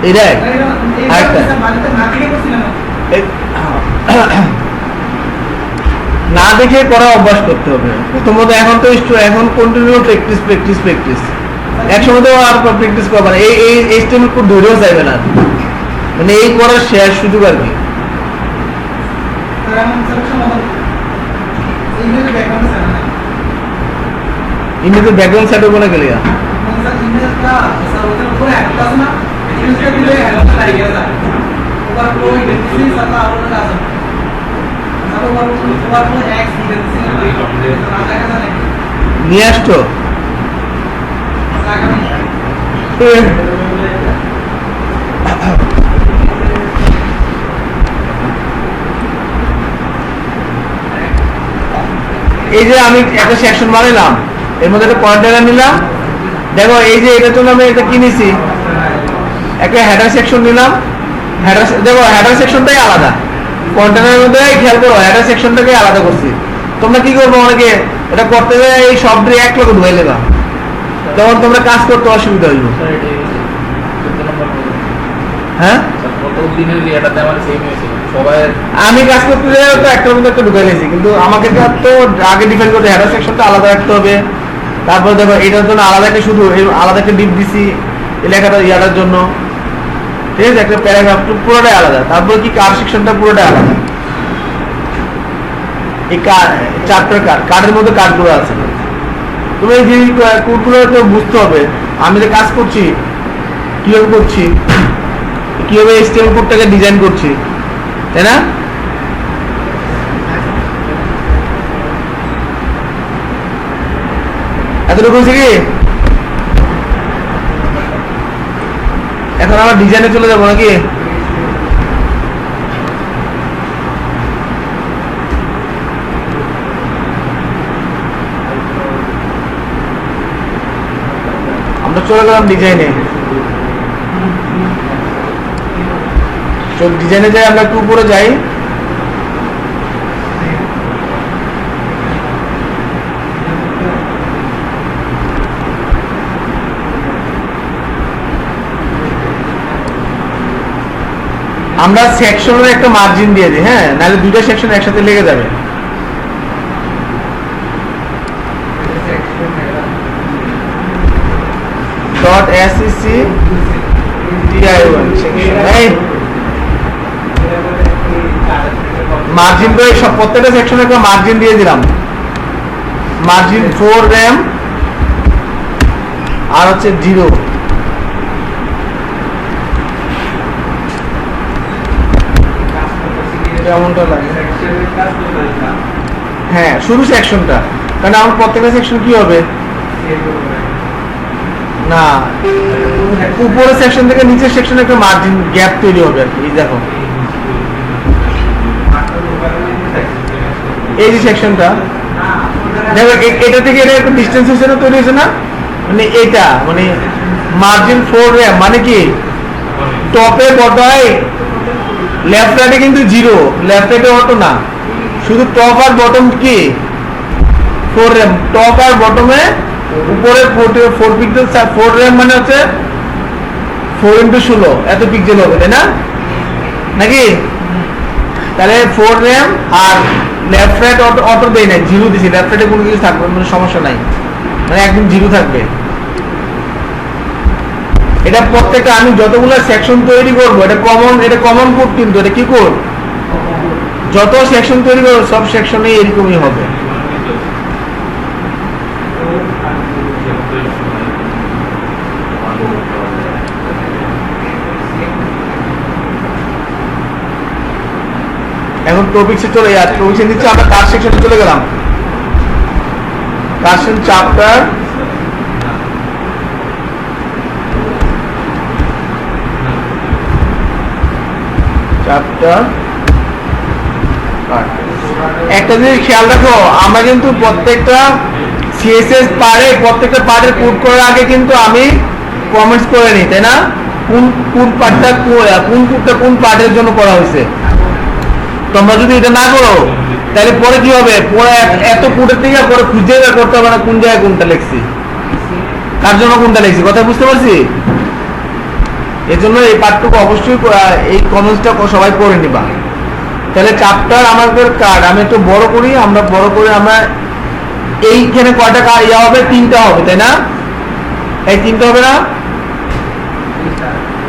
এটাই না দেখে করা অভ্যাস করতে হবে প্রথমত। এখন তো এখন কন্টিনিউ প্র্যাকটিস প্র্যাকটিস প্র্যাকটিস, একসময় তো আর প্র্যাকটিস করবে না, এই স্টেপ খুব ধরেও যাবে না, মানে এই করার শেষ সুযোগ আর কি। ইংরেজি ব্যাকগ্রাউন্ড সেট হবে না গেলে নিয়ে আসতো এই যে আমি একটা সেকশন বানাইলাম, এর মধ্যে একটা পয়েন্টার নিলাম, দেখো এই যে এটার জন্য আমি এটা কিনেছি, একটা হেডার সেকশন নিলাম, হেডার দেখো হেডার সেকশনটাই আলাদা, পয়েন্টারের মধ্যে খেয়াল করো হেডার সেকশনটাকে আলাদা করছি। তোমরা কি করবো অনেকে এটা করতে গেলে এই শব্দে এক লোক ঢুয়ে নেবা, তখন তোমরা কাজ করতে অসুবিধা হইব। হ্যাঁ আমি কাজ করতে যাই তো একটার মধ্যে একটা ঢুকাই নিয়েছি, কিন্তু আমাকে তো আগে ডিফাইন করতে হেডার সেকশনটা আলাদা রাখতে হবে। তারপর দেখো এটার জন্য আলাদা একটা শুধু আলাদা একটা ডিপ দিছি এই লেখাটা ইয়াটার জন্য, ঠিক আছে, একটা প্যারাগ্রাফ পুরোটাই আলাদা। তারপর কি কার সেকশনটা পুরোটাই আলাদা, এই চ্যাপ্টার কার্ডের মধ্যে কার্ডগুলো আছে। তুমি এই যে কোডগুলো তো বুঝতে হবে, আমি যে কাজ করছি কিভাবে করছি, কিভাবে HTML কোডটাকে ডিজাইন করছি, তাই না? এতটুকু হয়েছে কি? এখন আমরা ডিজাইনে চলে যাবো নাকি? আমরা চলে গেলাম ডিজাইনে। ডিজাইনে যাই, আমরা একটু উপরে যাই। আমরা সেকশনের একটা মার্জিন দিয়ে দিই, হ্যাঁ, নাহলে দুইটা সেকশন একসাথে লেগে যাবে। ডট এসইসি টিআই1 সেকশন, এই মার্জিন করে সব প্রত্যেকটা সেকশনে একটা মার্জিন দিয়ে দিলাম। মার্জিন 4 র্যাম আর হচ্ছে 0। কেমনটা লাগে? হ্যাঁ, শুরু সেকশনটা, কারণ আমার প্রত্যেকটা সেকশন কি হবে না, উপরের সেকশন থেকে নিচের সেকশনে একটা মার্জিন গ্যাপ তৈরি হবে আর কি। এই দেখো, এই যে সেকশনটা দেখো, এটা থেকে এটা একটা ডিসটেন্স হিসেবে তৈরি হয়েছে না, মানে এটা মানে মার্জিন 4 র্যাম মানে কি টপে বটয় লেফট রাইটে কিন্তু 0, লেফট রাইটে অটো না, শুধু টপ আর বটম কি 4 র্যাম। টপ আর বটমে উপরে 4 পিক্সেল, 4 র্যাম মানে হচ্ছে 4x16 এত পিক্সেল হবে, তাই না নাকি? তাহলে 4 র্যাম আর লেফট রাইট অটো দেই নাই, 0 দিছি। লেফট রাইটে কোনো কিছু থাকবে মানে সমস্যা নাই, মানে একদম 0 থাকবে। এটা প্রত্যেকটা আমি যতগুলো সেকশন তৈরি করব, এটা কমন কোড, কিন্তু এটা কি কোড, যত সেকশন তৈরি করবো সব সেকশনে এরকমই হবে। এখন টপিকসে চলে যাচ্ছে, টপিকসে নিচে আমরা কার সেকশনে চলে গেলাম। কার্শন চ্যাপ্টার একটা জিনিস খেয়াল রাখো, আমরা কিন্তু প্রত্যেকটা সিএসএস প্রত্যেকটা পার্টের কোড করার আগে কিন্তু আমি কমেন্টস করে নিই, তাই না? কোন পার্টটা কোন পার্টের জন্য করা হয়েছে। তোমরা যদি এটা না করো তাহলে পরে কি হবে, পরে এত কোডের থেকে পরে খুঁজে বের করতে হবে না কোন জায়গায় কোনটা লিখছি, কার জন্য কোনটা লিখছি। কথা বুঝতে পারছি? এর জন্য এই পার্টটুকু অবশ্যই এই কমেন্টসটা সবাই করে নিবা। তাহলে চ্যাপ্টার আমাদের কার্ড আমি একটু বড় করি, আমরা এইখানে কয়টা কার্ড হবে, 3টা হবে, তাই না? এই 3টা হবে না,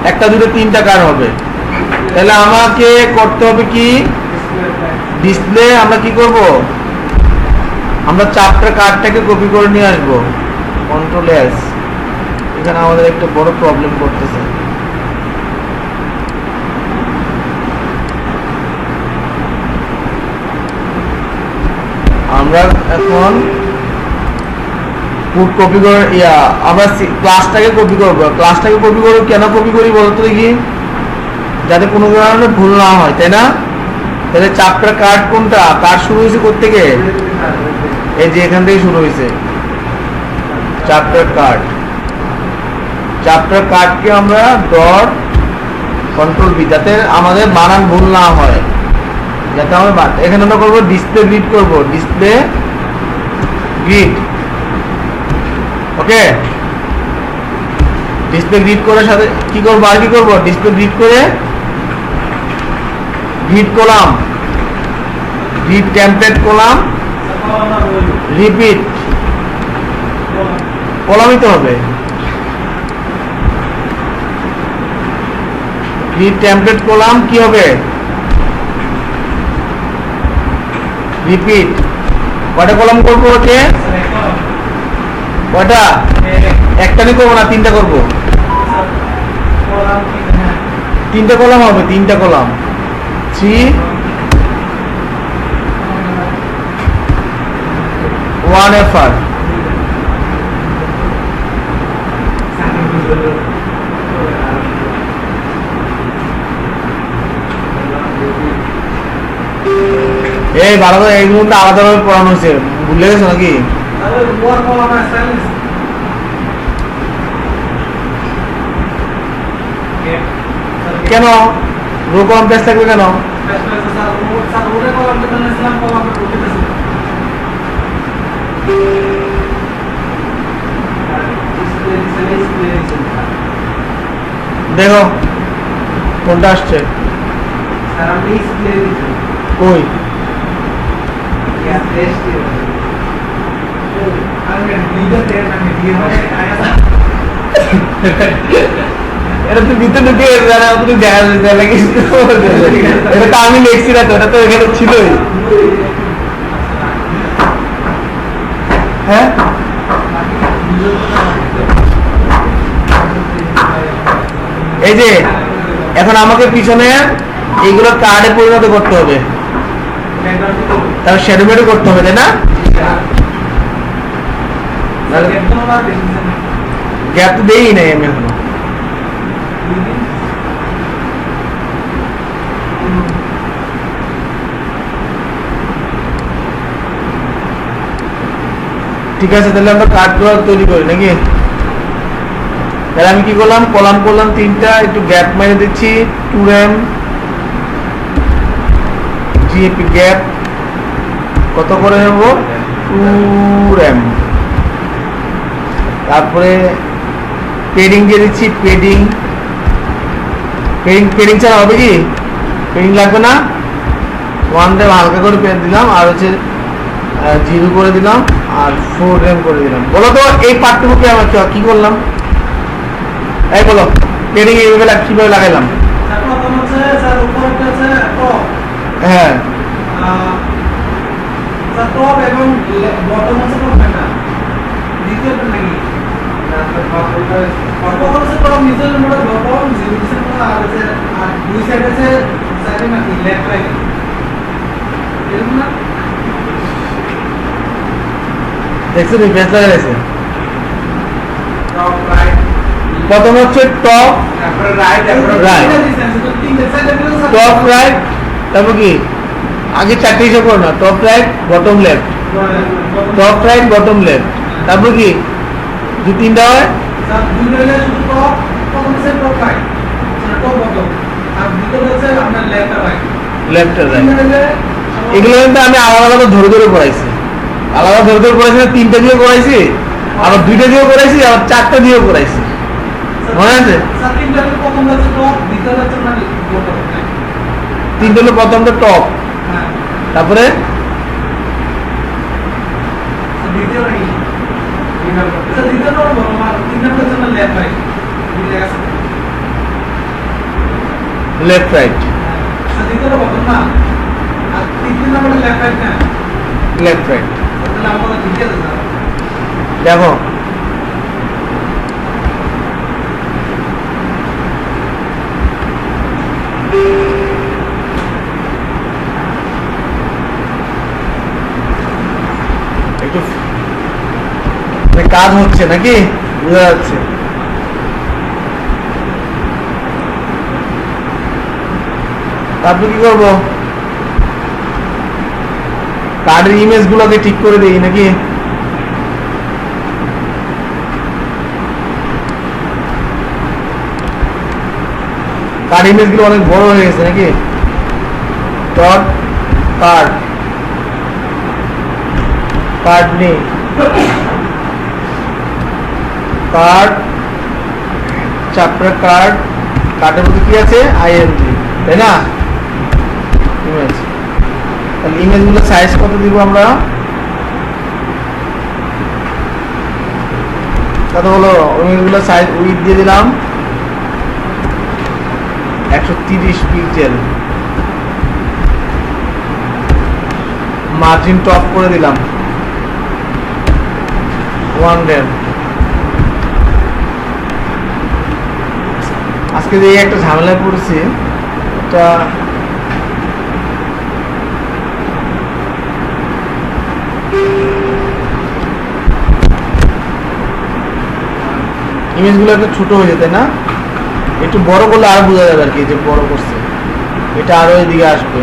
1 2 3টা কার্ড হবে। তাহলে আমাকে করতে হবে কি, ডিসপ্লে আমরা কি করব, আমরা চ্যাপ্টার কার্ডটাকে কপি করে নিয়ে আসবো, কন্ট্রোল এস। এখানে আমাদের একটা বড় প্রবলেম করতেছে। আমরা এখন কোড কপি করে আমরা ক্লাসটাকে কপি করবো। ক্লাসটাকে কপি করবো, কেন কপি করি বলতো দেখি, যাতে কোনো কারণে ভুল না হয়, তাই না? তাহলে চ্যাপ্টার কার্ড কোনটা, কার্ড শুরু হয়েছে কোত্থেকে, এই যে এখান থেকে শুরু হয়েছে চ্যাপ্টার কার্ডকে আমরা ডট কন্ট্রোল বি, যাতে আমাদের বানান ভুল না হয়, যাতে আমরা এখানে আমরা করবো ডিসপ্লে গ্রিড করবো, display grid. Okay, display grid করার সাথে কি করবো, আর কি করবো, ডিসপ্লে গ্রিড করে grid column, grid template column, repeat কলামই তো হবে, গ্রিড টেমপ্লেট কলাম কি হবে, রিপিট। কয়টা কলাম করবো ওকে, কয়টা, একটা নিয়ে করবো না, 3টা করবো, 3টা কলাম হবে, 3টা কলাম, 3 1 FR এই ভালো করে এই মুহূর্তে আলাদাভাবে পড়ানো হয়েছে, ভুলে গেছো নাকি? কেন রো কলাম পেজ থাকবে কেন? দেখো কোনটা আসছে কই? এটা তো ভিতরে ঢুকে যারা আপনি দেখা লাগে, এটা তো আমি লিখছি না তো, এটা তো এখানে ছিলই। হ্যাঁ এই যে এখন আমাকে পিছনে এইগুলো কার্ডে পরিণত করতে হবে, তারপর শ্যাডো মেডো করতে হবে, তাই না? গ্যাপ তো দেই নাই আমি এখনো। ঠিক আছে, তাহলে আমরা কার্ডগুলো তৈরি করি নাকি? তাহলে আমি কি করলাম, কলাম করলাম তিনটা, একটু গ্যাপ মেরে দিচ্ছি, 2rem জিএপি গ্যাপ কত করে নেব, 2rem। তারপরে পেডিং দিয়ে দিচ্ছি, পেডিং ছাড়া হবে কি? পেডিং লাগবে না, 1rem হালকা করে পেন দিলাম, আর হচ্ছে 0 করে দিলাম, আর 4rem করে দিলাম। বলো তো এই পার্টটুকুকে আমরা কি করলাম? এই বলো পেডিং এইভাবে কিভাবে লাগাইলাম? হ্যাঁ দেখছো তুমি পেজ লাগাইছে। প্রথম হচ্ছে টপ রাইট, টপ রাইট, তারপর কি আগে 4টে হিসাব করো না, top right bottom left, top right bottom left, তারপর কি 2-3টা হয় লেফট আর রাইট। এগুলো কিন্তু আমি আলাদা আলাদা ধরে ধরে পড়াইছি, আলাদা ধরে ধরে পড়াইছি, 3টা দিয়ে পড়াইছি, আবার 2টা দিয়েও পড়াইছি, আবার 4টা দিয়েও পড়াইছি, মনে আছে? 3টা হলো প্রথমটা টপ, তারপরে লেফট রাইট, লেফট রাইট। দেখো একটু কাজ হচ্ছে নাকি, বোঝা যাচ্ছে। তারপর কি করবো, কার্ডের ইমেজ গুলোকে ঠিক করে দিই নাকি? কার্ড ইমেজ গুলো অনেক বড় হয়ে গেছে নাকি? ডট কার্ড, কার্ড নেই, কার্ড চ্যাপ্টার কার্ড, কার্ডের মধ্যে কি আছে আইএনজি, তাই না? ইমেজ, তাহলে ইমেজ গুলো সাইজ কত দিব আমরা, কত হলো? ইমেজ গুলো সাইজ উইথ দিয়ে দিলাম 130 পিক্সেল, মার্জিন টপ করে দিলাম 1rem। আজকে যে একটা ঝামেলায় পড়েছি, এটা ইমেজগুলো একটু ছোট হয়ে যেতে না, একটু বড় করলে আরো বোঝা যাবে আর কি, যে বড় করছে, এটা আরো এদিকে আসবে।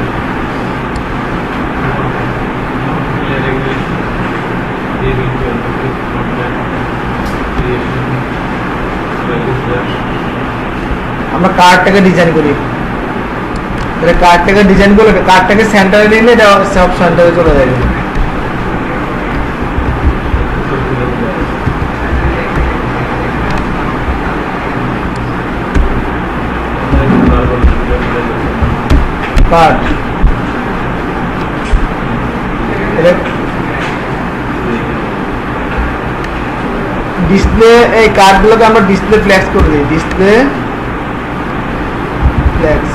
আমরা কার্ডটাকে ডিজাইন করি, তাহলে কার্ডটাকে ডিজাইন করলে কার্ডটাকে সেন্টারে নিলে এটা সব সেন্টারে চলে যাবে। কার্ড ডিসপ্লে, এই কার্ডগুলোকে আমরা ডিসপ্লে ফ্ল্যাক্স করে দিই, ডিসপ্লে ফ্ল্যাক্স।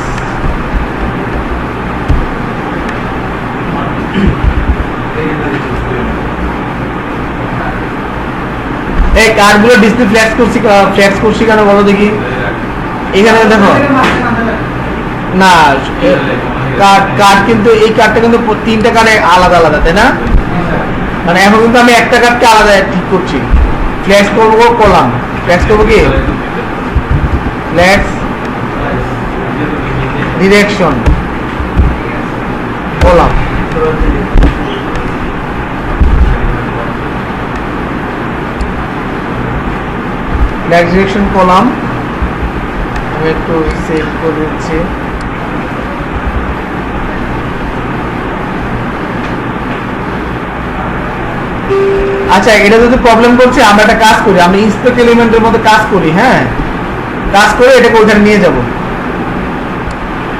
এই কার্ডগুলো ডিসপ্লে ফ্ল্যাক্স করছি কেন বলো দেখি? এখানে দেখো না, কার্ড কিন্তু এই কার্ডটা কিন্তু তিনটা কার্ডে আলাদা আলাদা, তাই না? মানে এখন কিন্তু আমি একটা কার্ডকে আলাদা ঠিক করছি। ফ্ল্যাক্স করবো কলাম, ফ্ল্যাক্স করবো কি flax direction column. Flax direction column আমি একটু সেভ করে দিচ্ছি। আচ্ছা, এটা যদি প্রবলেম করছে, আমরা একটা কাজ করি, আমরা ইন্সপেক্ট এলিমেন্টের মধ্যে কাজ করি। হ্যাঁ, কাজ করে এটাকে ওখানে নিয়ে যাব।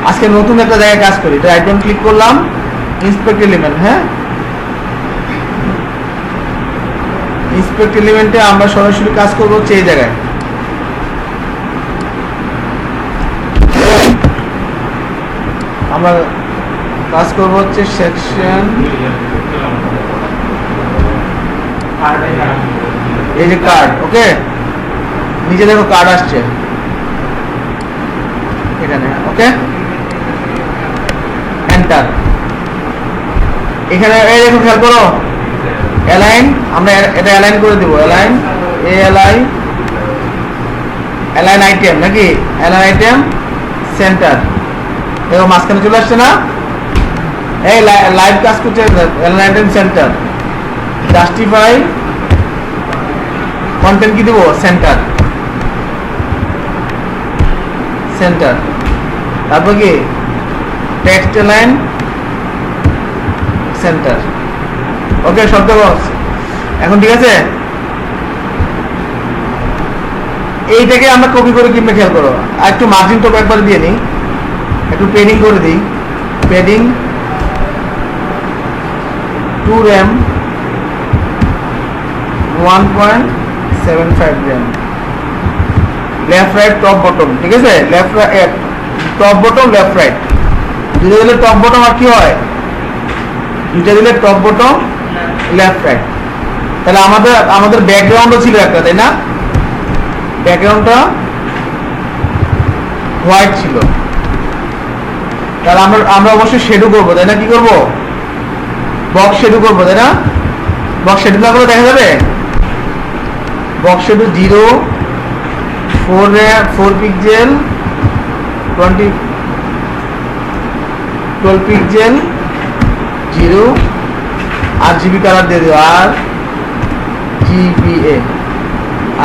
আজকে নতুন একটা জায়গায় কাজ করি, রাইট বাটন ক্লিক করলাম, ইন্সপেক্ট এলিমেন্ট। হ্যাঁ, ইন্সপেক্ট এলিমেন্টে আমরা সরাসরি কাজ করব হচ্ছে এই জায়গায়। আমরা কাজ করব হচ্ছে সেকশন, এই যে কার্ড। ওকে, নিচে দেখো কার্ড আসছে এখানে। ওকে, এন্টার। এখানে এই দেখো, খেয়াল করো, অ্যালাইন, আমরা এটা অ্যালাইন করে দেব। অ্যালাইন অ্যালাইন আইটেম নাকি অ্যালাইন আইটেম সেন্টার। দেখো মাঝখানে চলে আসছে না? এই লাইভ কাজ করছে, align item centre. Justify content কি দেব? Centre, centre. তারপর কি টেক্সট অ্যালাইন সেন্টার। ওকে, শব্দ বক্স এখন ঠিক আছে। এইটাকে আমরা কপি করে কিভাবে খেয়াল করো। আর একটু মার্জিন টপ একবার দিয়ে নিই, একটু পেডিং করে দিই। Padding 2 RAM 1.75 RAM। Left right top bottom, ঠিক আছে? Left right top bottom, left right দুটো দিলে টপ বটম আর কি হয়? দুটো দিলে টপ বটম লেফট রাইট। তাহলে আমাদের ব্যাকগ্রাউন্ডও ছিল একটা, তাই না? ব্যাকগ্রাউন্ডটা হোয়াইট ছিল। তাহলে আমরা অবশ্যই শেডো করবো, তাই না? কি করবো? বক্স শেডো করবো, তাই না? বক্স শেডো না করে দেখা যাবে? Box shadow 0 4 pixel 12 pixel 0 RGB colour দিয়ে দেবো। RGBA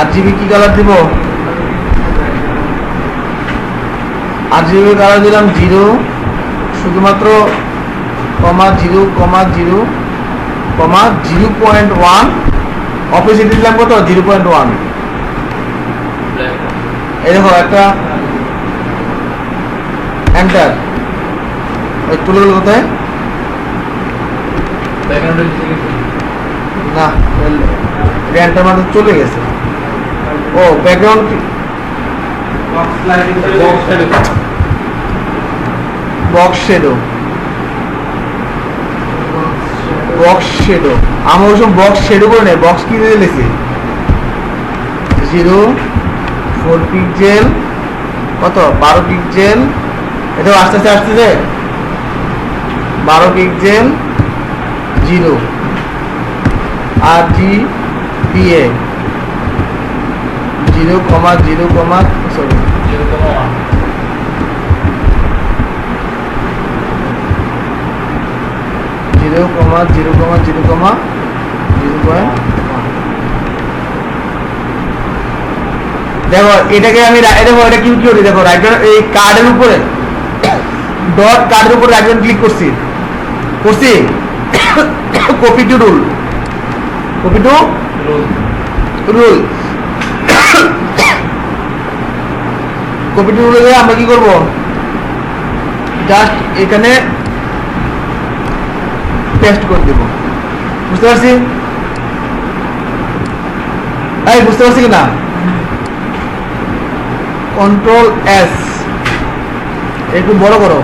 RGB কি কালার দিব? RGB কালার দিলাম 0, শুধুমাত্র কমা 0 কমা 0 কমা 0.1। অপোজিট দিলাম কত? 0.1। এই দেখো একটা এন্টার। ওই তুলে গেল কোথায়? না, এন্টার মানে চলে গেছে। ও background box shadow, box shadow. আমি ওই সব বক্স শেডো করে নেই, বক্স কি দিয়ে দিয়েছি? 0 4 পিক্সেল কত 12 পিক্সেল। এটা আস্তে আস্তে আসতেছে 12 পিক্সেল 0 RGBA 0, 0, সরি 0,1 0,0,0,0,1। দেখো এটাকে আমি দেখো এটা কি করি দেখো রাইট এই কার্ডের উপরে ডট কার্ডের উপরে রাইট ক্লিক করছি copy to rule copy to রুলে আমরা কি করব জাস্ট এখানে পেস্ট করে দেব বুঝতে পারছি বুঝতে পারছি কিনা কন্ট্রোল এস একটু বড় করো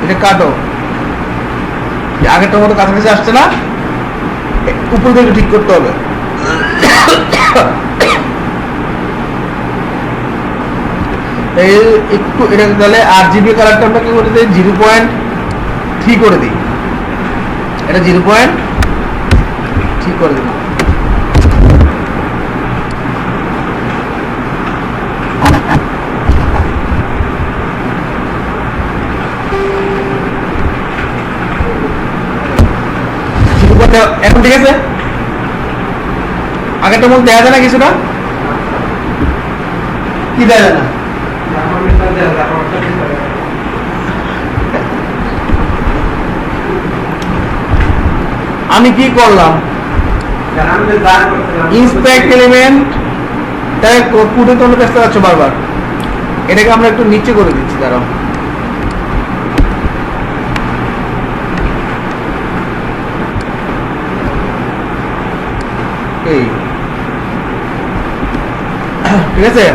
এটা কাটো আগেরটার মতো কাছাকাছি আসছে না উপর থেকে ঠিক করতে হবে একটু এটা তাহলে RGB কালারটা আমরা কি করে দিই 0.3 করে দিই এটা 0.3 করে দিই এখন ঠিক আছে আগেরটার মধ্যে দেখা যায় না কিছুটা কি দেখা যায় না আমি কি করলাম ইন্সপেক্ট এলিমেন্ট তাই কোডে তোমরা ব্যস্ত আছো বারবার এটাকে আমরা একটু নিচে করে দিচ্ছি দাঁড়াও এই ঠিক আছে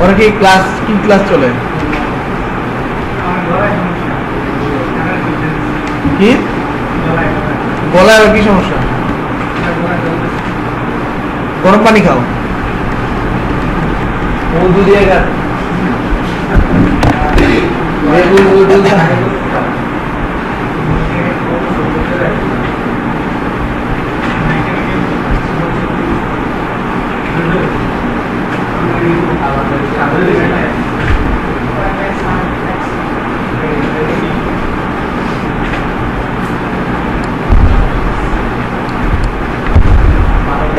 ওরা কি ক্লাস চলে কি গলায় আর কি সমস্যা গরম পানি খাও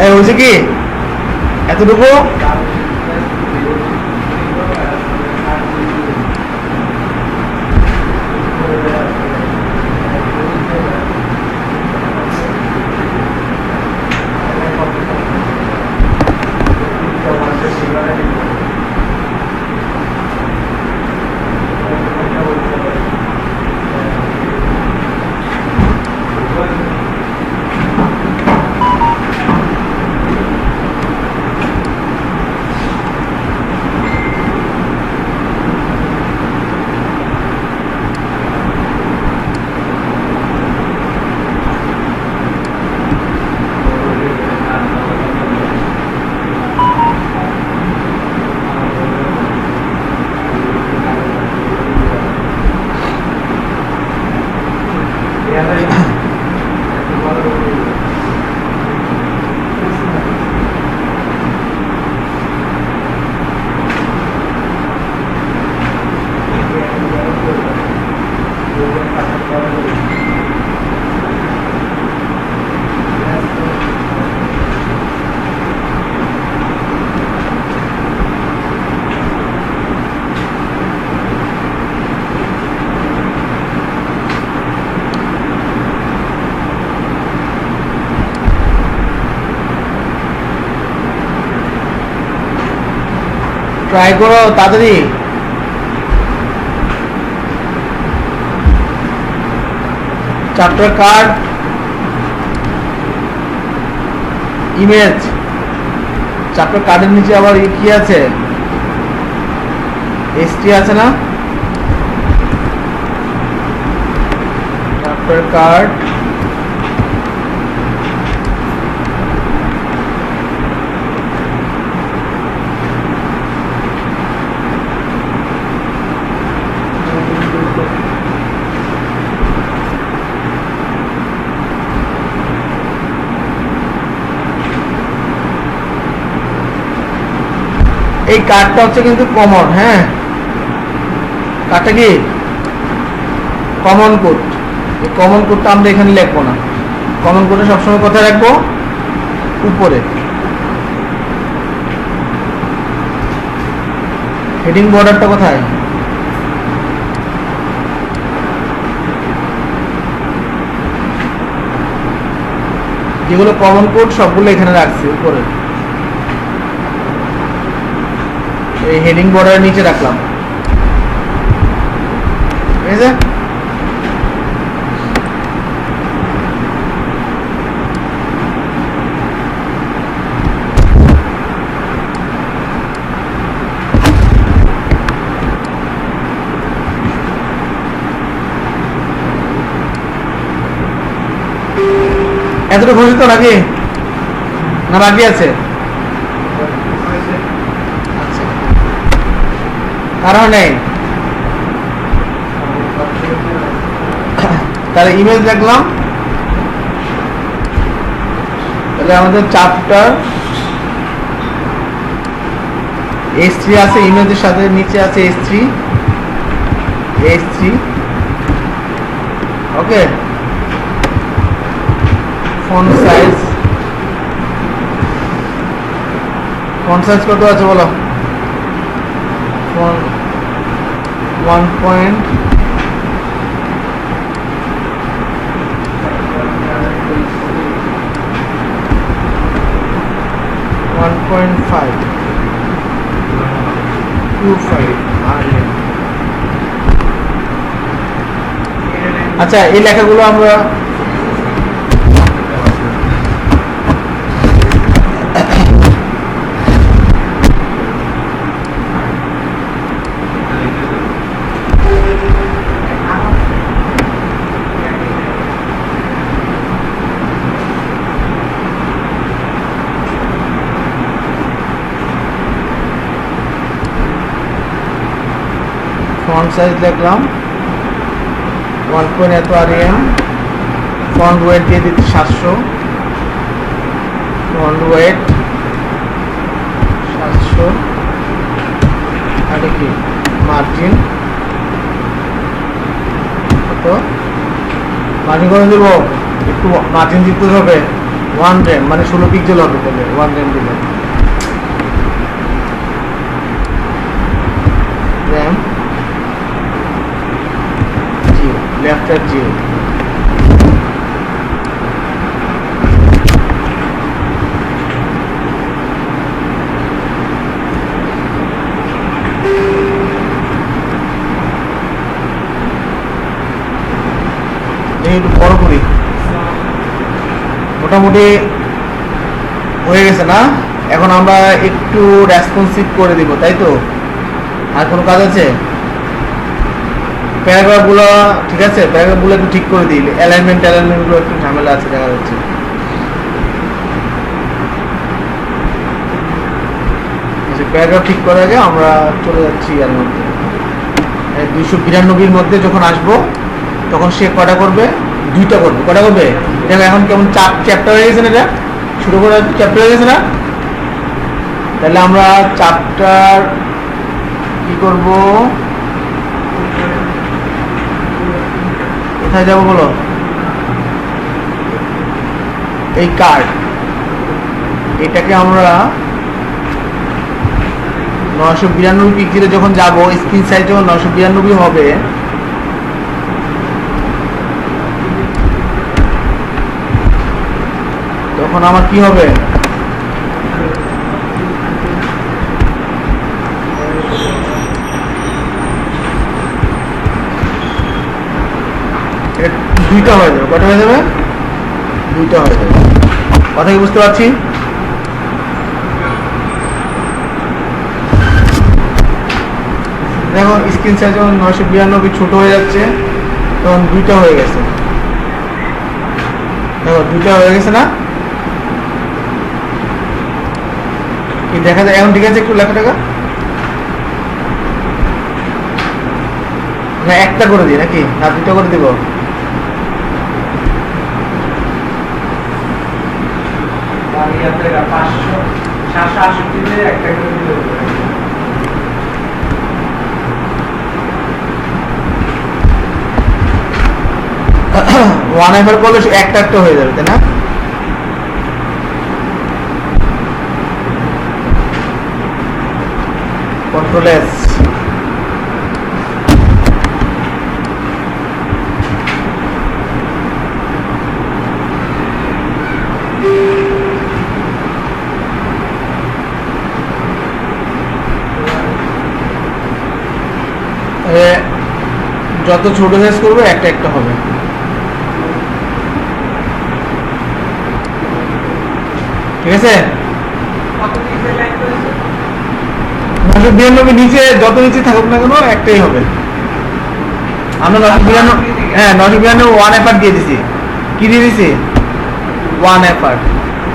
হয়েছে কি এতটুকু ট্রাই করো তাড়াতাড়ি চ্যাপ্টার কার্ড ইমেজ চ্যাপ্টার কার্ডের নিচে আবার কি আছে এসটি আছে না চ্যাপ্টার কার্ড এই কার্ডটা হচ্ছে কিন্তু কমন হ্যাঁ কার্ডটা কি কমন কোড এই কমন কোডটা আমরা এখানে লিখবো না, কমন কোডটা সবসময় কোথায় রাখবো? উপরে। হেডিং বর্ডারটা কোথায়? যেগুলো কমন কোড সবগুলো এখানে রাখছি উপরে, এই হেডিং বর্ডারের নিচে রাখলাম, ঠিক আছে? এতটা ঘোষিত নাকি না বাকি আছে? আচ্ছা, কারণ নেই তাহলে ইমেজ দেখলাম। তাহলে আমাদের চ্যাপ্টার S3 আছে, ইমেজের সাথে নিচে আছে S3 ওকে। ফন্ট সাইজ কত আছে বলো? 1.5 25 আচ্ছা, এই লেখাগুলো আমরা ফন্ট সাইজ দেখলাম 1 এত rem, ফন্ট ওয়েট দিয়ে দিচ্ছি 700, ফন্ট ওয়েট 700। আর কি মার্জিন কত? মার্জিন করে দেবো, একটু মার্জিন দিতে হবে 1 rem, মানে 16 পিক্সেল হবে। তাহলে 1 rem দিলে র্যাম left at 0। একটু বড় করি, মোটামুটি হয়ে গেছে না? এখন আমরা একটু রেসপন্সিভ করে দিব, তাই তো? আর কোনো কাজ আছে? প্যারাগ্রাফগুলো ঠিক আছে, প্যারাগ্রাফগুলো একটু ঠিক করে দিই, অ্যালাইনমেন্টগুলো একটু ঝামেলা আছে দেখা যাচ্ছে। প্যারাগ্রাফ ঠিক করার আগে আমরা চলে যাচ্ছি এর মধ্যে 292 মধ্যে যখন আসবো তখন সে কটা করবে? 2টা করবে। কটা করবে? দেখো এখন কেমন চ্যাপ্টার হয়ে গেছে না, এটা শুরু করার চ্যাপ্টার হয়ে গেছে না? তাহলে আমরা চ্যাপ্টার কি করব? কোথায় যাবো বলো? এই কার্ড, এটাকে আমরা 992 পিক্সেলে যখন যাবো, স্ক্রিন সাইজ যখন 992 হবে, তখন আমার কি হবে? দুইটা হয়ে যাবে। কটা হয়ে যাবে? দুইটা হয়ে যাবে। কথা কি বুঝতে পারছি? দেখো স্ক্রিন সাইজ যখন 992 ছোট হয়ে যাচ্ছে তখন দুইটা হয়ে গেছে। দেখো দুইটা হয়ে গেছে না? কি দেখা যায় এখন? ঠিক আছে, একটু লেখা টাকা না একটা করে দিই নাকি না দুটো করে দিব? ওয়ান এফআর করলে একটা একটা হয়ে যাবে, তাই না? কন্ট্রোল এস, যত ছোট সাইজ করবে একটা একটা হবে। ঠিক আছে, 992 নিচে যত নিচে থাকুক না কেন একটাই হবে। আমরা 992, হ্যাঁ 992 ওয়ান এফার্ট দিয়ে দিছি। কি দিয়ে দিছি? One effort.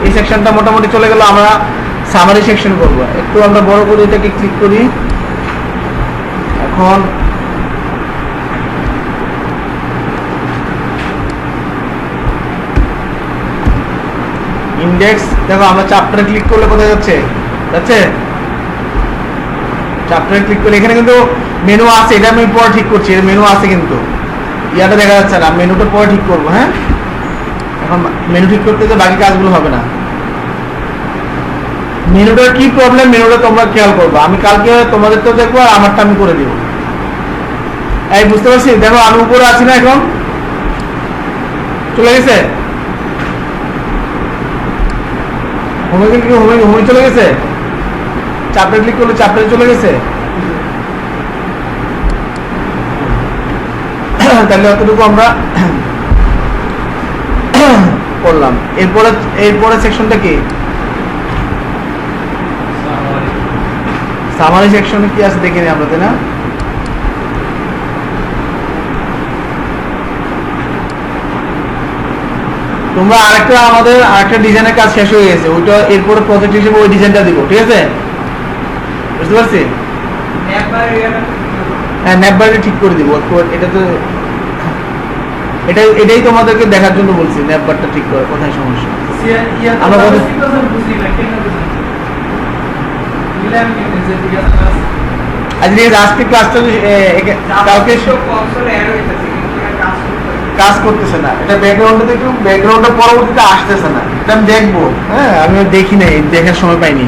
এই সেকশনটা মোটামুটি চলে গেল। আমরা সামারি সেকশন করব। একটু আমরা বড় করে এটাকে ক্লিক করি। এখন ইন্ডেক্স দেখো, আমরা চ্যাপ্টারে ক্লিক করলে কোথায় যাচ্ছে? চ্যাপ্টারে ক্লিক করলে এখানে কিন্তু মেনু আছে, এটা আমি পরে ঠিক করছি। এর মেনু আছে কিন্তু ইয়াটা দেখা যাচ্ছে না, মেনুটা পরে ঠিক করবো। হ্যাঁ, এখন মেনু ঠিক করতে যে বাকি কাজগুলো হবে না। মেনুটার কি প্রবলেম, মেনুটা তোমরা খেয়াল করবো। আমি কালকে তোমাদের তো দেখবো, আর আমারটা আমি করে দিব। এই বুঝতে পারছি, দেখো আমি উপরে আছি না, এখন চলে গেছে হোমে চলে গেছে। চ্যাপ্টারে ক্লিক করলে চ্যাপ্টারে চলে গেছে। তাহলে অতটুকু আমরা করলাম। এরপরে সেকশনটা কি? সামারি সেকশনে কি আছে দেখে নিই আমরা, তাই না? তোমরা আমাদের আরেকটা ডিজাইনের কাজ শেষ হয়ে গেছে, ওইটা এরপরে প্রজেক্ট হিসেবে ওই ডিজাইনটা দিব। ঠিক আছে, বুঝতে পারছি? হ্যাঁ, ন্যাপবারটা ঠিক করে দিব। এটা তো এটাই তোমাদেরকে দেখার জন্য বলছি, ন্যাপবারটা ঠিক করে। কোথায় সমস্যা? আমরা আজকে ক্লাসটা কালকে কাজ করতেছে না, এটা ব্যাকগ্রাউন্ডে দেখো, ব্যাকগ্রাউন্ডে পরবর্তীতে আসতেছে না। এটা আমি দেখবো। হ্যাঁ, আমি দেখি নাই, দেখার সময় পাইনি।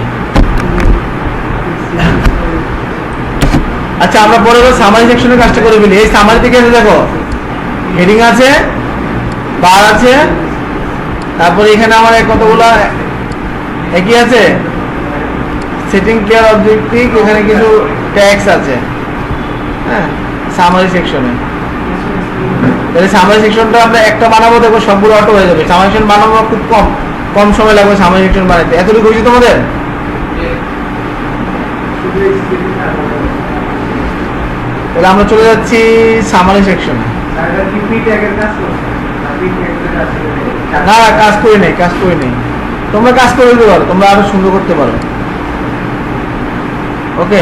আচ্ছা, আমরা পরে সামারি সেকশনের কাজটা করে ফেলি। এই সামারি থেকে দেখো, হেডিং আছে, বার আছে, তারপরে এখানে আমার কতগুলো একই আছে, সেটিং কেয়ার অবজেক্টিভ, এখানে কিছু ট্যাক্স আছে। হ্যাঁ, সামারি সেকশনে। তাহলে সামারি সেকশনটা আমরা একটা বানাবো, দেখবো সবগুলো অটো হয়ে যাবে। সামারি সেকশন বানাবো খুব কম সময় লাগবে সামারি সেকশন বানাতে। এতটুকু হয়েছে তোমাদের? তাহলে আমরা চলে যাচ্ছি সামারি সেকশনে। না, কাজ করে নেই। তোমরা কাজ করে দিতে পারো, তোমরা আরো সুন্দর করতে পারো। ওকে,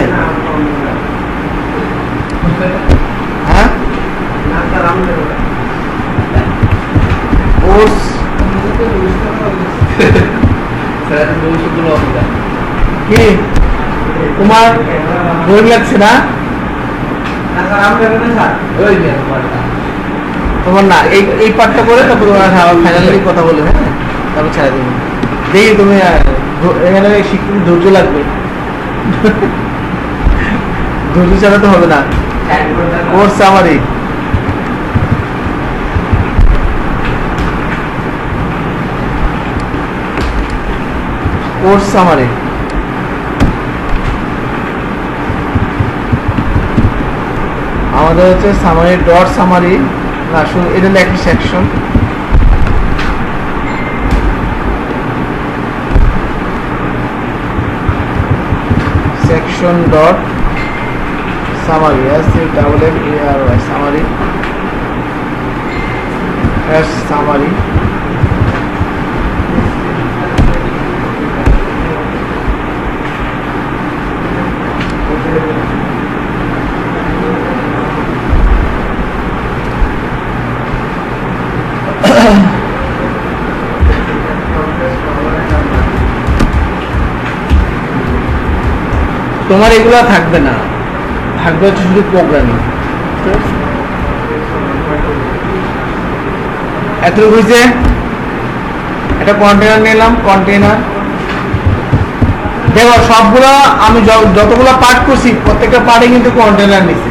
হ্যাঁ, কি তোমার বোরিং লাগছে না? তোমার না, এই পার্টটা করে তারপর ফাইনালি কথা বলবে। হ্যাঁ, তারপর ছেড়ে দেবো। দেখি তুমি এখানে শিখতে ধৈর্য লাগবে। ধৈর্য ছাড়া তো হবে না। Course summary, course summary. আমাদের হচ্ছে সামারি ডট সামারি না, শুধু এটা লেখি section. Section dot summary, SAMMARY summary, summary. তোমার এগুলো থাকবে না, থাকবে হচ্ছে শুধু প্রোগ্রামিং। এতটুকু হয়েছে। একটা কন্টেনার নিলাম, কন্টেনার দেখো সবগুলো আমি যতগুলো পার্ট করছি প্রত্যেকটা পার্টে কিন্তু কন্টেনার নিছি।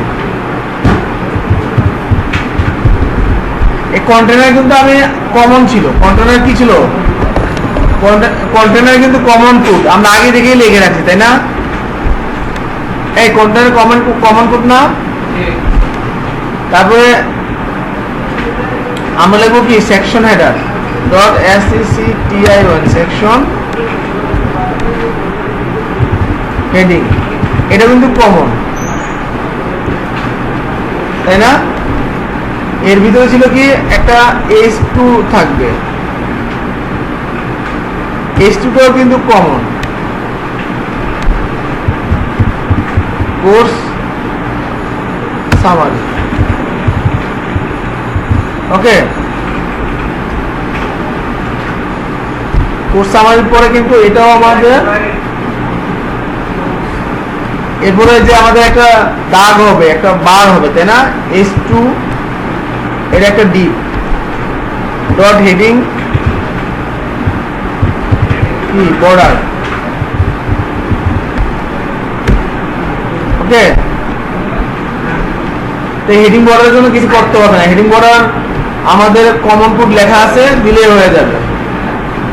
এই কন্টেনার কিন্তু আমি কমন ছিল, কন্টেনার কি ছিল, কন্টেনার কিন্তু কমন ফুড আমরা আগে থেকেই লিখে রাখছি, তাই না? এই কন্টেনার কমন ফুড না। তারপরে আমরা লিখবো কি section header dot SECTION section heading, এটা কিন্তু কমন, তাই না? এর ভিতরে ছিল কি একটা H2 থাকবে, H2টাও কিন্তু কমন। কোর্স সামারি, ওকে। কোর্স সামারির পরে কিন্তু এটাও আমাদের, এরপরে যে আমাদের একটা দাগ হবে, একটা বার হবে, তাই না? H2 এর একটা ডিপ ডট হেডিং কি বর্ডার, ওকে। তো হেডিং বর্ডারের জন্য কিছু করতে হবে না, হেডিং বর্ডার আমাদের কমন কোড লেখা আছে, দিলে হয়ে যাবে,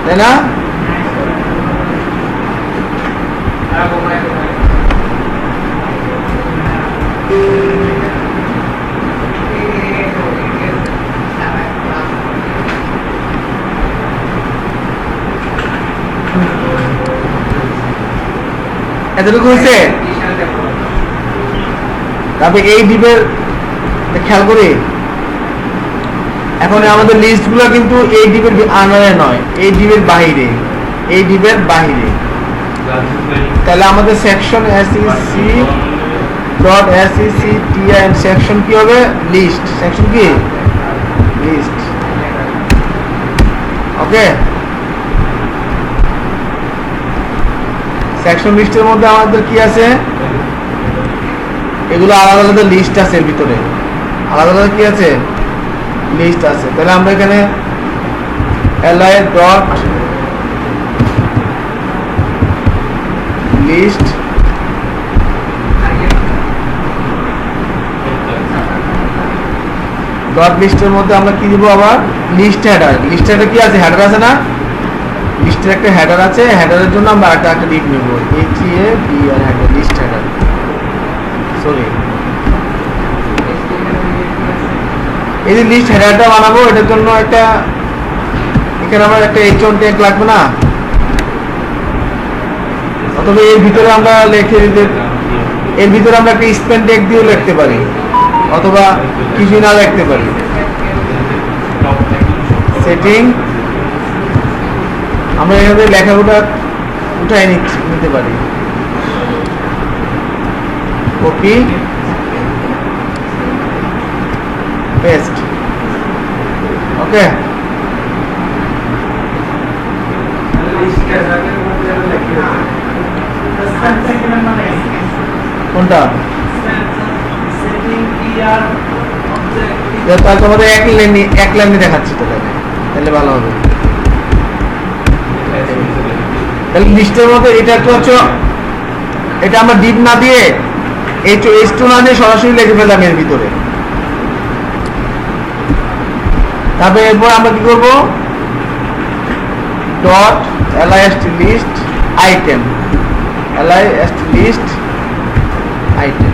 তাই না? এতটুকু হয়েছে। তারপরে এই ডিপের খেয়াল করি, এখন আমাদের লিস্ট গুলো কিন্তু এই ডিপের আন্ডারে নয়, এই ডিপের বাহিরে, এই ডিপের বাহিরে। তাহলে আমাদের সেকশন SEC.SECTION সেকশন কি হবে? লিস্ট, সেকশন কি লিস্ট, ওকে। সেকশন লিস্টের মধ্যে আমাদের কি আছে, এগুলো আলাদা আলাদা লিস্ট আছে, এর ভিতরে আলাদা আলাদা কি আছে, লিস্ট আছে। তাহলে আমরা এখানে li ডট লিস্ট ডট লিস্টের মধ্যে আমরা কি দিব আবার লিস্ট হেডার। লিস্ট হেডার কি আছে, হেডার আছে না, লিস্টের একটা হেডার আছে, হেডারের জন্য আমরা একটা ডিপ নেব, HADR header, list header, sorry. এই যে লিস্ট হেডারটা বানাবো, এটার জন্য একটা এখানে আমার একটা H1 ট্যাগ লাগবে না, অথবা এর ভিতরে আমরা লিখে দিতে, এর ভিতরে আমরা একটা স্পেন ট্যাগ দিয়েও লিখতে পারি, অথবা কিছু না লিখতে পারি। সেটিং আমরা এখানে লেখাগুলো উঠাই নিতে পারি, কপি পেস্ট, ওকে। কোনটা তোমাদের এক লাইনে দেখাচ্ছি, তাহলে ভালো হবে। তাহলে লিস্টের মধ্যে এটা একটা হচ্ছে, এটা আমরা ডিপ না দিয়ে H2 না দিয়ে সরাসরি লিখে ফেললাম এর ভিতরে। তারপরে এরপর আমরা কি করব, dot list list item, list list item.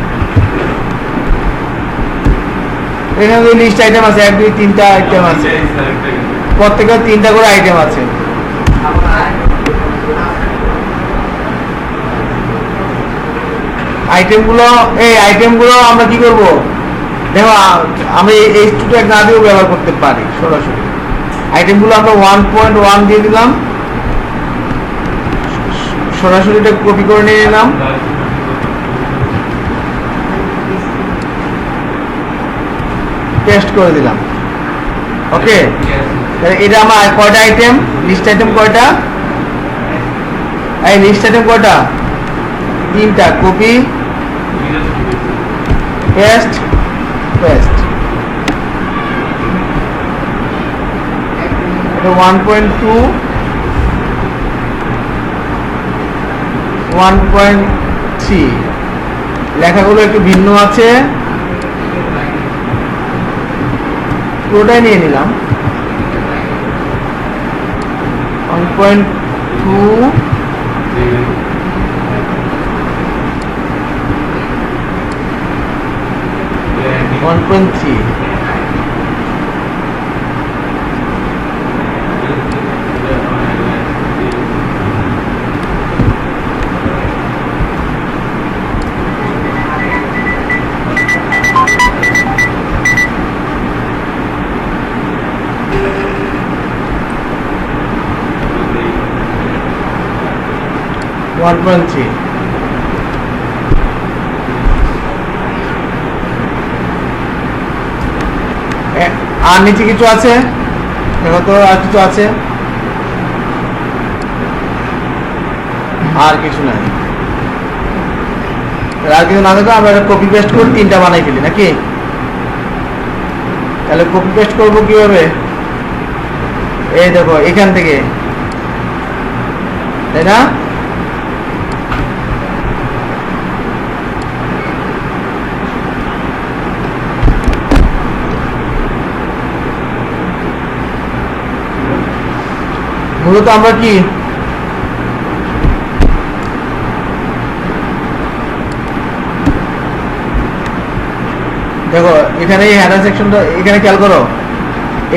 এখানে লিস্ট আইটেম আছে 1 2 3টা আইটেম আছে, প্রত্যেকের 3টা করে আইটেম আছে। আইটেমগুলো, এই আইটেমগুলো আমরা কি করব, দেখো আমি এই H2 না দিয়েও ব্যবহার করতে পারি সরাসরি। আইটেমগুলো আমরা 1.1 দিয়ে দিলাম, সরাসরি এটা কপি করে নিয়ে নিলাম, পেস্ট করে দিলাম, ওকে। তাহলে এটা আমার কয়টা আইটেম, লিস্ট আইটেম কয়টা, এই লিস্ট আইটেম কয়টা, 3টা, কপি পেস্ট পেস্ট। 1.2 1.3 লেখাগুলো একটু ভিন্ন আছে, পুরোটাই নিয়ে নিলাম। 1.2 1.3 1.3 আর নিচে কিছু আছে দেখো তো, আর কিছু আছে? আর কিছু নাই। আর কিছু না থাকলে আমরা কপি পেস্ট করে 3টা বানাই ফেলি নাকি? তাহলে কপি পেস্ট করবো কিভাবে? এই দেখো এখান থেকে, তাই না? মূলত আমরা কি দেখো এখানে এই হেডার সেকশনটা এখানে খেয়াল করো,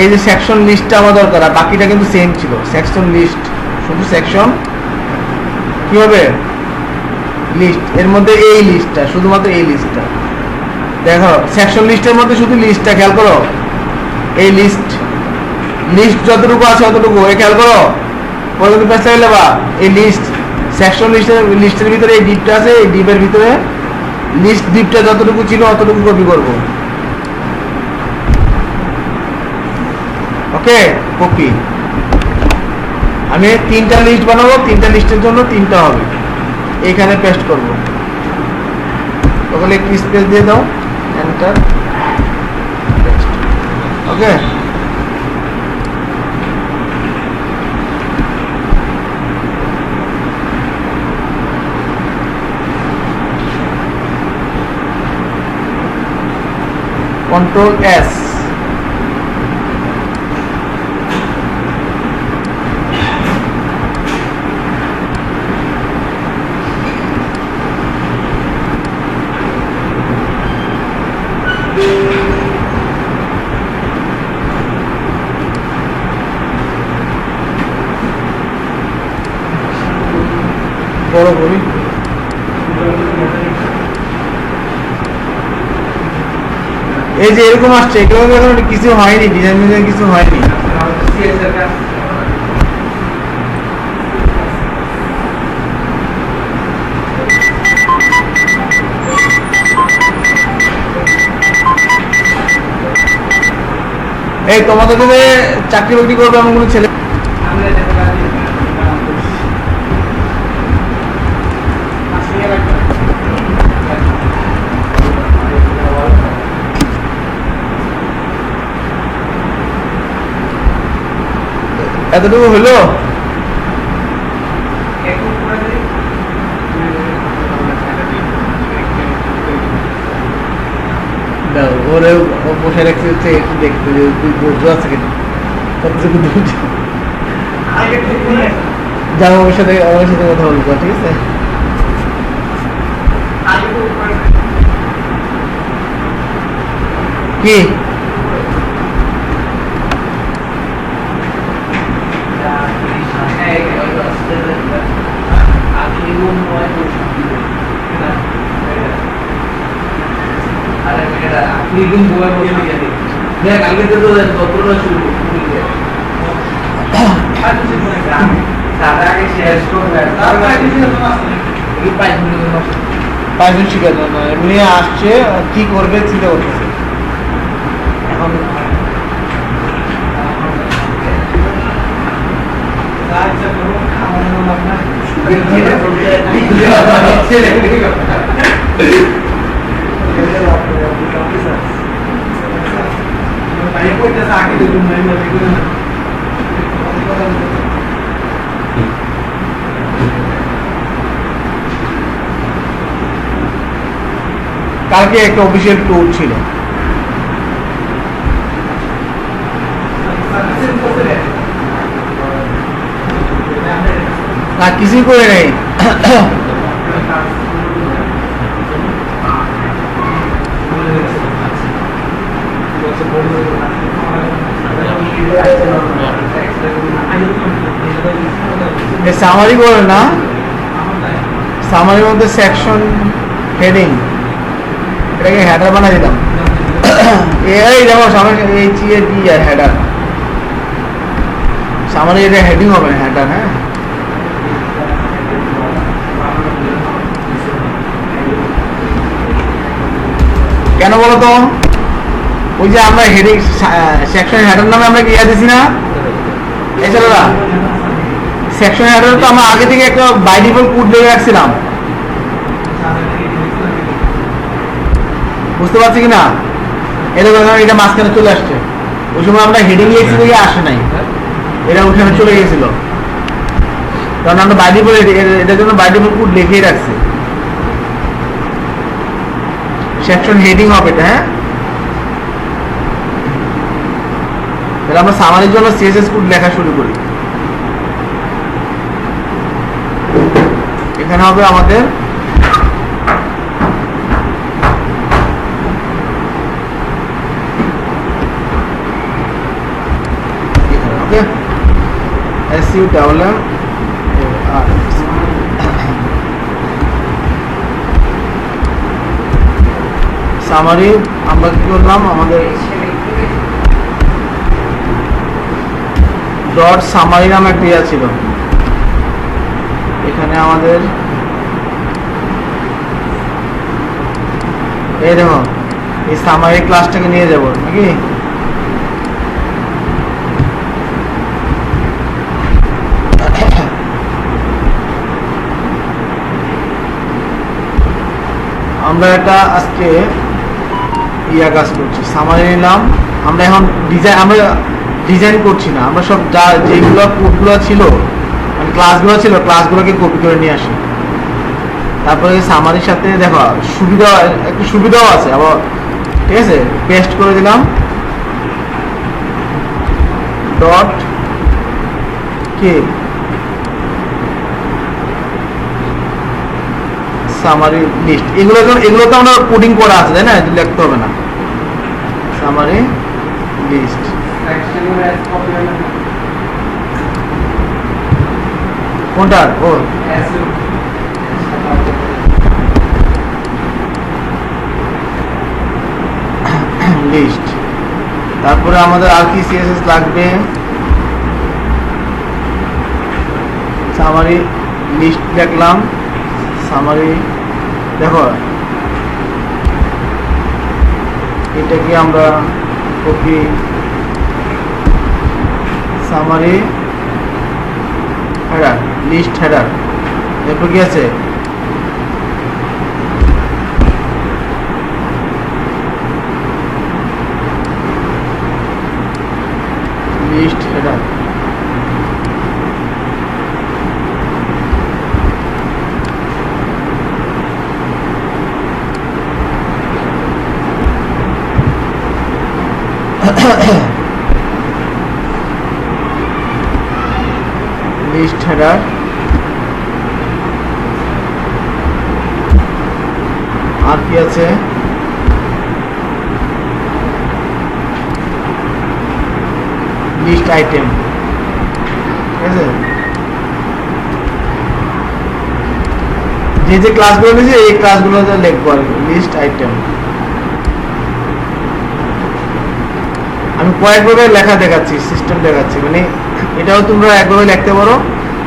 এই যে সেকশন লিস্টটা আমার দরকার, আর বাকিটা কিন্তু সেম ছিল। সেকশন লিস্ট, শুধু সেকশন কি হবে লিস্ট, এর মধ্যে এই লিস্টটা, শুধুমাত্র এই লিস্টটা দেখো। সেকশন লিস্টের মধ্যে শুধু লিস্টটা খেয়াল করো, এই লিস্ট যতটুকু আছে ততটুকু খেয়াল করো। পরবর্তী পেজটা গেলে বা এই লিস্ট সেকশন লিস্টের ভিতরে এই ডিপটা আছে, এই ডিপের ভিতরে লিস্ট ডিপটা যতটুকু ছিল অতটুকু কপি করব। ওকে, কপি। আমি 3টা লিস্ট বানাবো, 3টা লিস্টের জন্য 3টা হবে, এখানে পেস্ট করব। তাহলে একটু স্পেস দিয়ে দাও, এন্টার, পেস্ট। ওকে, Control S, বড় করি। এই যে এরকম আসছে, এগুলো এখন কিছু হয়নি, ডিজাইন কিছু হয়নি। এই তোমাদের যে চাকরি বাকরি করবে এমন কোনো ছেলে এতটুকু হলো? ওরে বসে রাখছে হচ্ছে একটু দেখতে যে তুই ধৈর্য আছে কিনা, কতটুকু ধৈর্য। যাও আমার সাথে কথা বলবো, ঠিক আছে? কি পাইথন শিখার জন্য এমনি আসছে, কি করবে চিন্তা করতেছে এখন। কালকে একটা অফিসিয়াল ট্যুর ছিল। না কিছুই করে নেই। সামারি করে না, সামারির মধ্যে সেকশন হেডিং এটাকে হেডার বানাই দিলাম। এই দেখো সামনে এই চিয়ের কি আর হেডার, সামারি এটা হেডিং হবে না হেডার। হ্যাঁ কেন বলো তো, ওই যে আমরা হেডিং সেকশন হেডার নামে আমরা কি দিছি না এছাড়া সেকশন হেডার তো আমরা আগে থেকে একটা বাই ডিফল্ট কোড দিয়ে রাখছিলাম, বুঝতে পারছি কিনা? এরকম এটা মাঝখানে চলে আসছে, ওই সময় আমরা হেডিং লিখছি থেকে আসে নাই, এটা ওখানে চলে গেছিল, কারণ আমরা বাই ডিফল্ট এটার জন্য বাই ডিফল্ট কোড লিখেই রাখছি। সেকশন হেডিং হবে এটা। হ্যাঁ তাহলে আমরা সামারির জন্য সিএসএস কোড লেখা শুরু করি। এখানে হবে আমাদের সামারি আমরা কি করলাম, আমাদের ডট সামারি নামে একটা ইয়া ছিল, এখানে আমাদের এই দেখো এই সামারি ক্লাসটাকে নিয়ে যাব নাকি, আমরা এটা আজকে ইয়া কাজ করছি, সামারি নিলাম। আমরা এখন ডিজাইন করছি না, আমরা সব যা যেগুলো কোডগুলো ছিল মানে ক্লাসগুলো ছিল ক্লাসগুলোকে কপি করে নিয়ে আসি। তারপরে সামারির সাথে দেখো সুবিধা একটু সুবিধাও আছে আবার, ঠিক আছে? পেস্ট করে দিলাম ডট কে সামারি লিস্ট, এগুলো তো আমরা কোডিং করা আছে তাই না, লিখতে হবে না। সামারি লিস্ট কোনটার? ও লিস্ট। তারপরে আমাদের আর কি সিএসএস লাগবে, সামারি লিস্ট দেখলাম। সামারি দেখো এটাকে আমরা copy, summary header list header, এরপর কি আছে লিস্ট হেডার। লিস্ট হেডার আর কি আছে, লিস্ট আইটেম, ঠিক আছে? যে ক্লাসগুলো নিয়েছে এই ক্লাসগুলো লিখবো আর লিস্ট আইটেম। আমি কয়েকভাবে লেখা দেখাচ্ছি, সিস্টেম দেখাচ্ছি, মানে এটাও তোমরা একভাবে লিখতে পারো,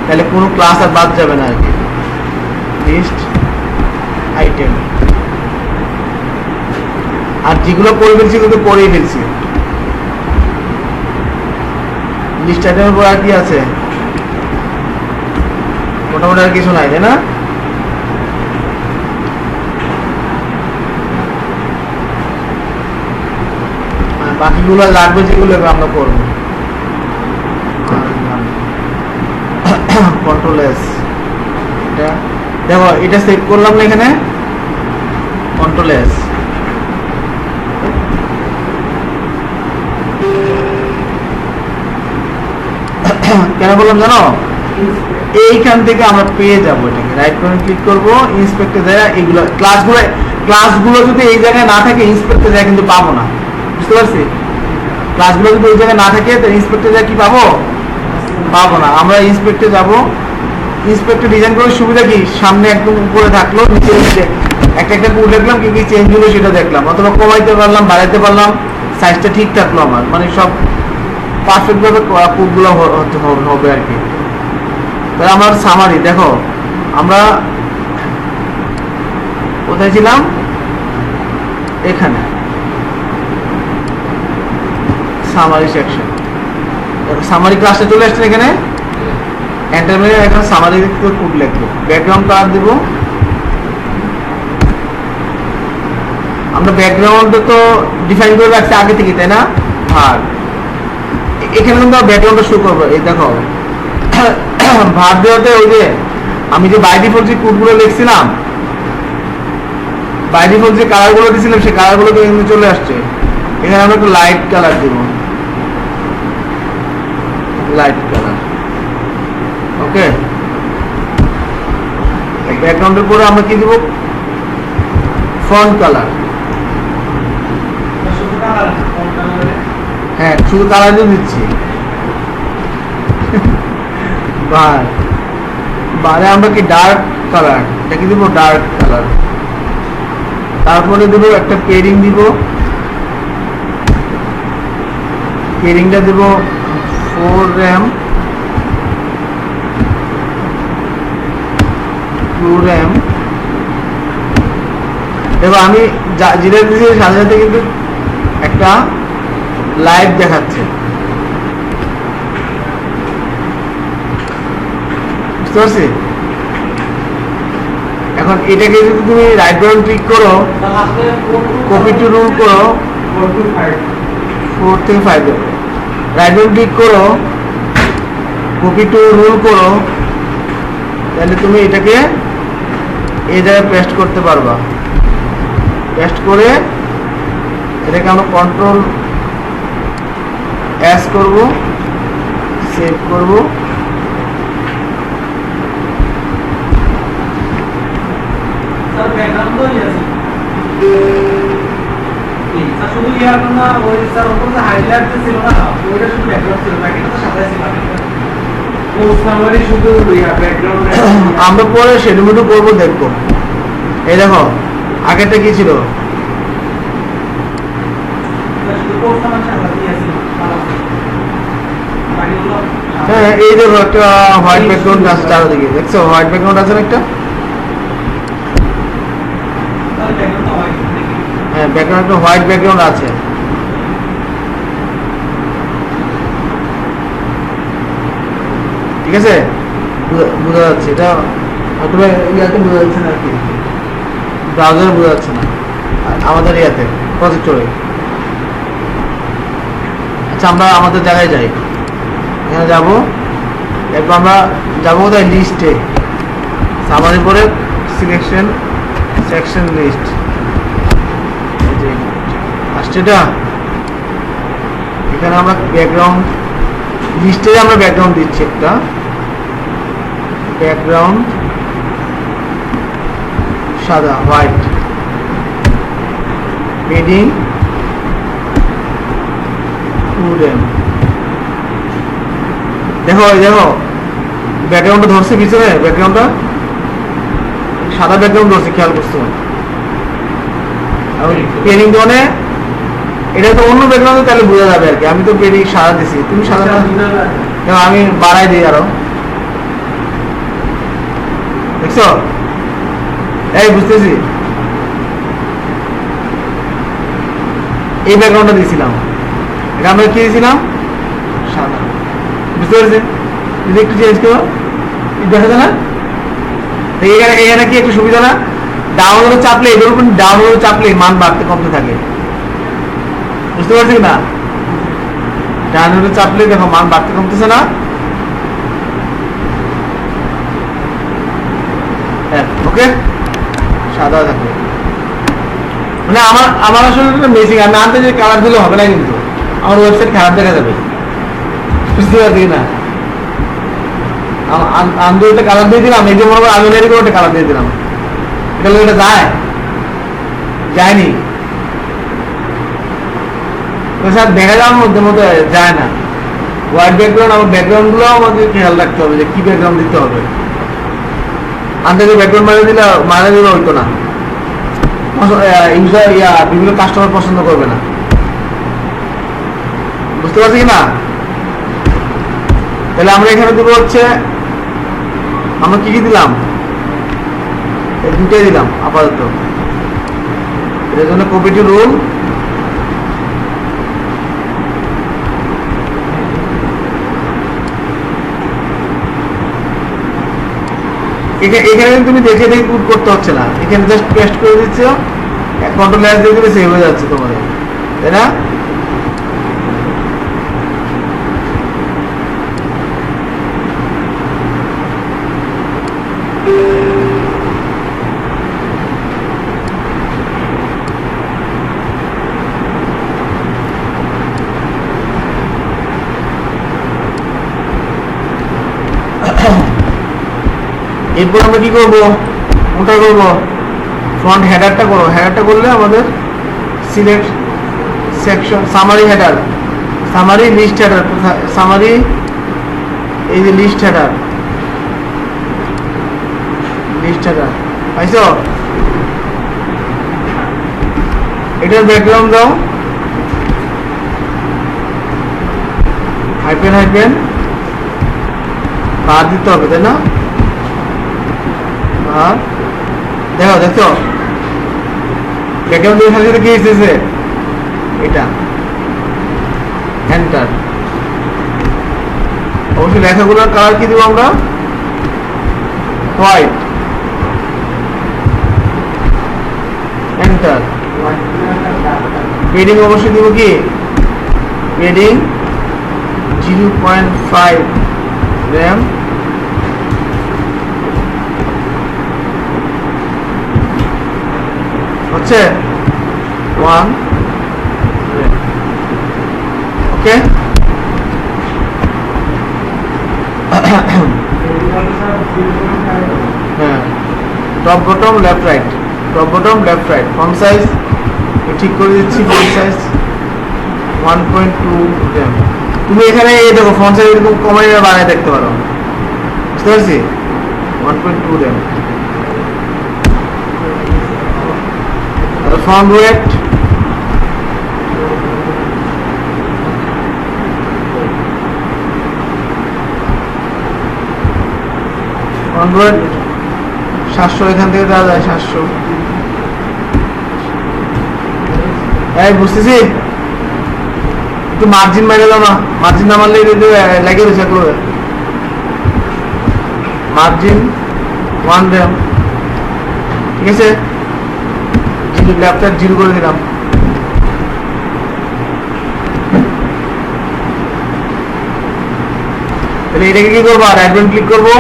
তাহলে কোনো ক্লাস আর বাদ যাবে না আর কি। লিস্ট আইটেম আর যেগুলো করে ফেলছি ওগুলো করেই ফেলছি। লিস্ট আইটেমের পর আর কি আছে, মোটামুটি আর কিছু নাই তাই না? বাকিগুলো লাগবে যেগুলো আমরা করবো। কন্ট্রোল এস, এটা দেখো এটা সেভ করলাম না এখানে, কন্ট্রোল এস। কেন বললাম জানো, এইখান থেকে আমরা পেয়ে যাবো এটাকে, রাইট বাটন ক্লিক করবো, ইন্সপেক্টর যায় এইগুলো ক্লাসগুলো যদি এই জায়গায় না থাকে ইন্সপেক্টর যায় কিন্তু পাবো না, বুঝতে পারছি? ক্লাসগুলো যদি এই জায়গায় না থাকে তাহলে ইন্সপেক্টর যায় কি পাবো না। আমরা ইন্সপেক্টর যাব, ইন্সপেক্টর ডিজাইন করার সুবিধা কি, সামনে একদম উপরে থাকলো, নিচে নিচে একটা একটা কোড দেখলাম, কি কি চেঞ্জ হলো সেটা দেখলাম, অথবা কমাইতে পারলাম বাড়াইতে পারলাম, সাইজটা ঠিক থাকলো আমার, মানে সব পারফেক্টভাবে কোডগুলো হবে আর কি। তাহলে আমার সামারি দেখো, আমরা কোথায় ছিলাম, এখানে সামারি সেকশন, সামারি ক্লাসে চলে আসছে এখানে, এন্টার মেরে এখন সামারি কোড লিখবো, ব্যাকগ্রাউন্ড কালার দিব। আমরা ব্যাকগ্রাউন্ড তো ডিফাইন করে রাখছি আগে থেকে, তাই না? আর এখানে কিন্তু ব্যাকগ্রাউন্ডটা শো করবো, এই দেখো ভার দেওয়াতে ওই যে আমি যে বাই ডিফল্ট যে কোডগুলো লিখছিলাম, বাই ডিফল্ট যে কালারগুলো দিয়েছিলাম সেই কালারগুলো তো এখানে চলে আসছে। এখানে আমরা একটু লাইট কালার দিব, লাইট কালার, ওকে। ব্যাকগ্রাউন্ডের পরে আমরা কি দিব, ফন্ট কালার, হ্যাঁ শুধু কালার দিয়ে দিচ্ছি। বারে আমরা কি ডার্ক কালার, এটা কি দিব, ডার্ক কালার। তারপরে দেব একটা পেরিং দিব, পেরিংটা দেব 4 RAM 2 RAM। দেখো আমি যেটা দিয়েছি সাথে সাথে কিন্তু একটা লাইভ দেখাচ্ছে, বুঝতে পারছি? এখন এটাকে যদি তুমি রাইট বাটন ক্লিক করো, কপি টু রুল করো, 4 থেকে 5 রাইট বাটন ক্লিক করো, কপি টু রুল করো, তাহলে তুমি এটাকে এই জায়গায় পেস্ট করতে পারবা। পেস্ট করে এটাকে আমরা কন্ট্রোল এস করব, সেভ করব। আমরা পরে সেটুকুটু করবো, দেখবো। এই দেখো আগেরটা কি ছিল, হ্যাঁ এই দেখো একটা হোয়াইট ব্যাকগ্রাউন্ড আছে চারদিকে, দেখছো হোয়াইট ব্যাকগ্রাউন্ড আছে না একটা, হ্যাঁ ব্যাকগ্রাউন্ড একটা হোয়াইট ব্যাকগ্রাউন্ড আছে। ঠিক আছে, বোঝা যাচ্ছে, এটা হয়তো ইয়াতে বোঝা যাচ্ছে না আর কি, ব্রাউজারে বোঝা যাচ্ছে না, আমাদের ইয়াতে প্রজেক্টরে। আচ্ছা আমরা আমাদের জায়গায় যাই, এখানে যাব, এরপর আমরা যাবো কোথায়, লিস্টে, সামারির পরে সিলেকশন সেকশন লিস্ট, আসছে এটা। এখানে আমরা ব্যাকগ্রাউন্ড লিস্টে আমরা ব্যাকগ্রাউন্ড দিচ্ছি, একটা ব্যাকগ্রাউন্ড সাদা হোয়াইট, পেডিং 2 RAM। দেখো দেখো ব্যাকগ্রাউন্ডটা ধরছে পিছনে, ব্যাকগ্রাউন্ডটা সাদা ব্যাকগ্রাউন্ড ধরছে, খেয়াল করছো? পেডিং দোনে এটা তো অন্য ব্যাকগ্রাউন্ডে তাহলে বোঝা যাবে আর কি। আমি তো পেডিং সাদা দিছি, তুমি সাদা, আমি বাড়াই দিই আরো, দেখছো? এই বুঝতেছি, এই ব্যাকগ্রাউন্ডটা দিয়েছিলাম, এটা আমরা কি দিয়েছিলাম, সাদা, বুঝতে পারছি? যদি একটু চেঞ্জ করো, দেখা যায় না? এখানে কি একটু সুবিধা না, ডাউনলোড চাপলে, এদের উপর ডাউনলোড চাপলে মান বাড়তে কমতে থাকে, বুঝতে পারছি না? ডাউনলোড চাপলে দেখো মান বাড়তে কমতেছে না, ওকে, সাদা থাকবে। মানে আমার আসলে মেসিং, আমি আনতে যে কালার দিলে হবে না, কিন্তু আমার ওয়েবসাইট খারাপ দেখা যাবে, বুঝতে পারছি না। আমি একটা কালার দিয়ে দিলাম, এই যে মনে করো আগুনের করে একটা কালার দিয়ে দিলাম, এটা যায় যায়নি, দেখা যাওয়ার মধ্যে মধ্যে যায় না। হোয়াইট ব্যাকগ্রাউন্ড, আমার ব্যাকগ্রাউন্ড গুলো আমাদের খেয়াল রাখতে হবে যে কি ব্যাকগ্রাউন্ড দিতে হবে। আন্দাজে ব্যাকগ্রাউন্ড মারা দিলে হইতো না, ইউজার বিভিন্ন কাস্টমার পছন্দ করবে না, বুঝতে পারছি কি না? তাহলে আমরা এখানে দেবো হচ্ছে, আমরা কি কি দিলাম, এই দুটাই দিলাম আপাতত। এর জন্য কপি টু রুল, এখানে তুমি দেখে দেখে পুট করতে হচ্ছে না, এখানে জাস্ট পেস্ট করে দিচ্ছ, কন্ট্রোল এস দিয়ে দিলে সেভ হয়ে যাচ্ছে তোমাদের, তাই না? এরপর আমরা কি করবো, ওটা করবো ফ্রন্ট হেডারটা করবো। হেডারটা করলে আমাদের select section, summary header, summary list header, summary, এই যে লিস্ট হেডার, লিস্ট হেডার পাইছো? এটার ব্যাকগ্রাউন্ড দাও হাইপেন হাইপেন বার দিতে হবে, তাই না? আর দেখো দেখছো ব্যাকগ্রাউন্ড এর সাথে কি এসেছে, এটা এন্টার। অবশ্যই লেখাগুলোর কালার কি দিব আমরা, হোয়াইট, এন্টার। পেডিং অবশ্যই দিব কি, পেডিং 0.5 র্যাম, হচ্ছে 1 ওকে। হ্যাঁ, top bottom left right, top bottom left right. Font size ঠিক করে দিচ্ছি, ফন্ট সাইজ 1.2 র্যাম। তুমি এখানে এই দেখো ফন্ট সাইজ এরকম কমাই বাড়ায় দেখতে পারো, বুঝতে পারছি? 1.2 RAM. Font wait font wait 700, এখান থেকে দেওয়া যায় 700। এই বুঝতেছি, একটু মার্জিন মেরে দাও না, মার্জিন না মারলে লেগে রয়েছে এগুলো। মার্জিন 1 র্যাম, ঠিক আছে? ল্যাপটপ 0 করে দিলাম। তাহলে এটাকে কি করবো, রাইট বাটন ক্লিক করবো,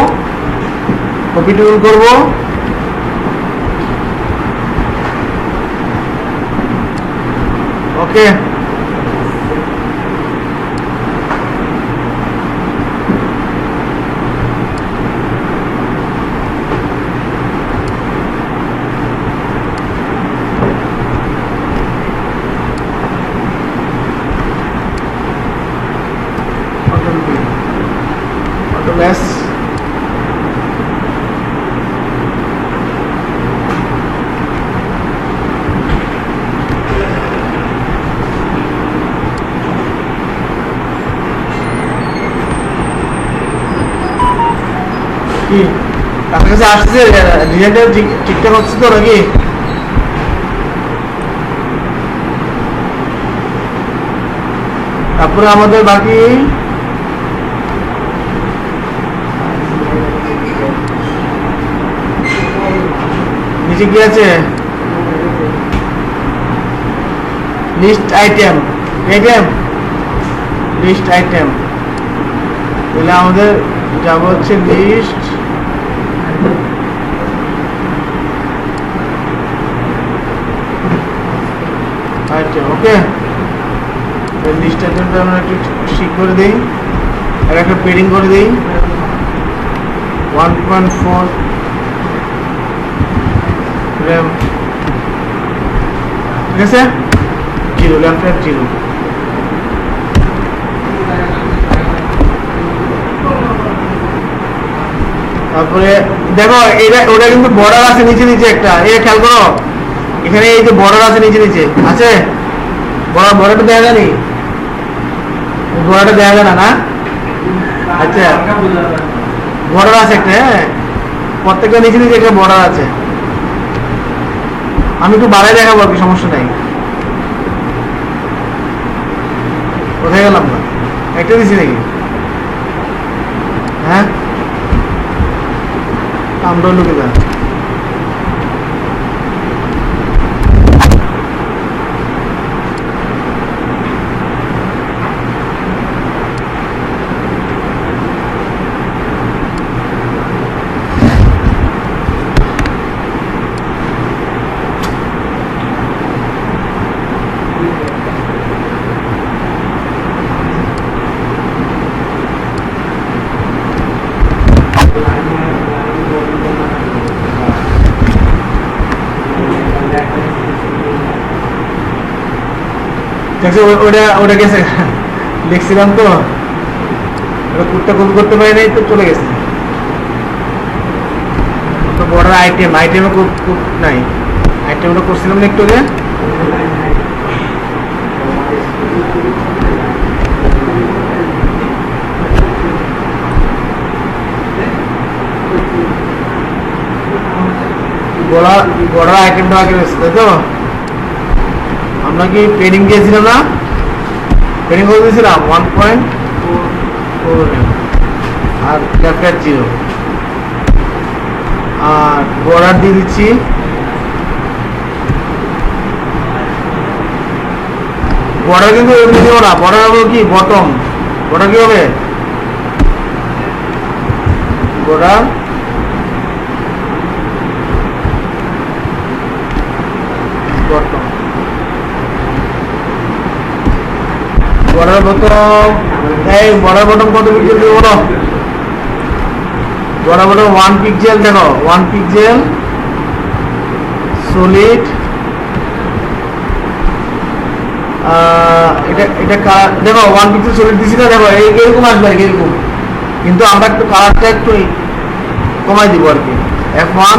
কপি টুল করবো, ওকে। less কি আপনার কাছে আসছে ডিজাইনটা ঠিকঠাক হচ্ছে তো নাকি? তারপরে আমাদের বাকি নিচে কি আছে, লিস্ট আইটেম, লিস্ট আইটেম। তাহলে আমাদের যাব হচ্ছে লিস্ট 4টে। ওকে, লিস্টটা আমরা একটু ঠিক করে দিই আর একটা পেডিং করে দিই। 1.4 র্যাম, ঠিক আছে, 0 ল্যাপটপ 0। তারপরে দেখো এটা ওটা কিন্তু বর্ডার আছে নিচে নিচে একটা, এই খেয়াল করো এখানে এই যে বর্ডার আছে নিচে নিচে আছে, বর্ডারটা দেখা যায়নি, বর্ডারটা দেখা যায় না না? আচ্ছা বর্ডার আছে একটা, হ্যাঁ প্রত্যেকটা নিচে নিচে একটা বর্ডার আছে। আমি একটু বাড়াই দেখাবো আর কি, সমস্যা নাই। কোথায় গেলাম না, একটা দিছি নাকি? হ্যাঁ আমরা লুকে যান। দেখছো ওটা গেছে, দেখছিলাম তো ওটা করতে পারি নাই তো চলে গেছে। তো বড় আইটেমে খুব নাই, আইটেমটা করছিলাম না একটু আগে। বড় আইটেমটা আগে রয়েছে তাই তো। আমরা কি পেডিং দিয়েছিলাম না, পেডিং করে দিয়েছিলাম 1.4 আর ল্যাপটপ 0 আর বর্ডার দিয়ে দিচ্ছি বর্ডার, কিন্তু এমনি দেবো না, বর্ডার হবে কি বটম, বর্ডার কি হবে বর্ডার বটম, বর্ডার বটম। এই বর্ডার বটম কত পিক্সেল দেবো বলো? বর্ডার বটম 1 পিক্সেল, দেখো 1 পিক্সেল সলিড। এটা দেখো 1 পিক্সেল সলিড দিছি না, দেখো এরকম আসবে আর কি, এরকম। কিন্তু আমরা একটু কালারটা একটু কমাই দিব আর কি। F1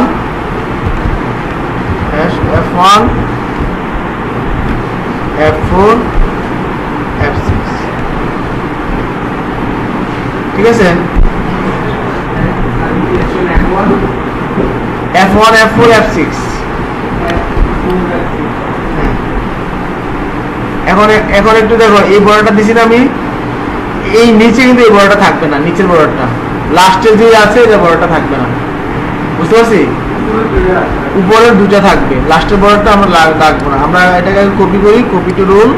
F4 F6, ঠিক আছে। F1 F4 F6 এখন একটু দেখো এই বর্ডারটা দিছি না আমি, এই নিচে কিন্তু এই বর্ডারটা থাকবে না, নিচের বর্ডারটা লাস্টে যে আছে এই বর্ডারটা থাকবে না, বুঝতে পারছি? উপরের দুটো থাকবে, লাস্টের বর্ডারটা আমরা রাখবো না। আমরা এটাকে কপি করি, কপি টু রুল,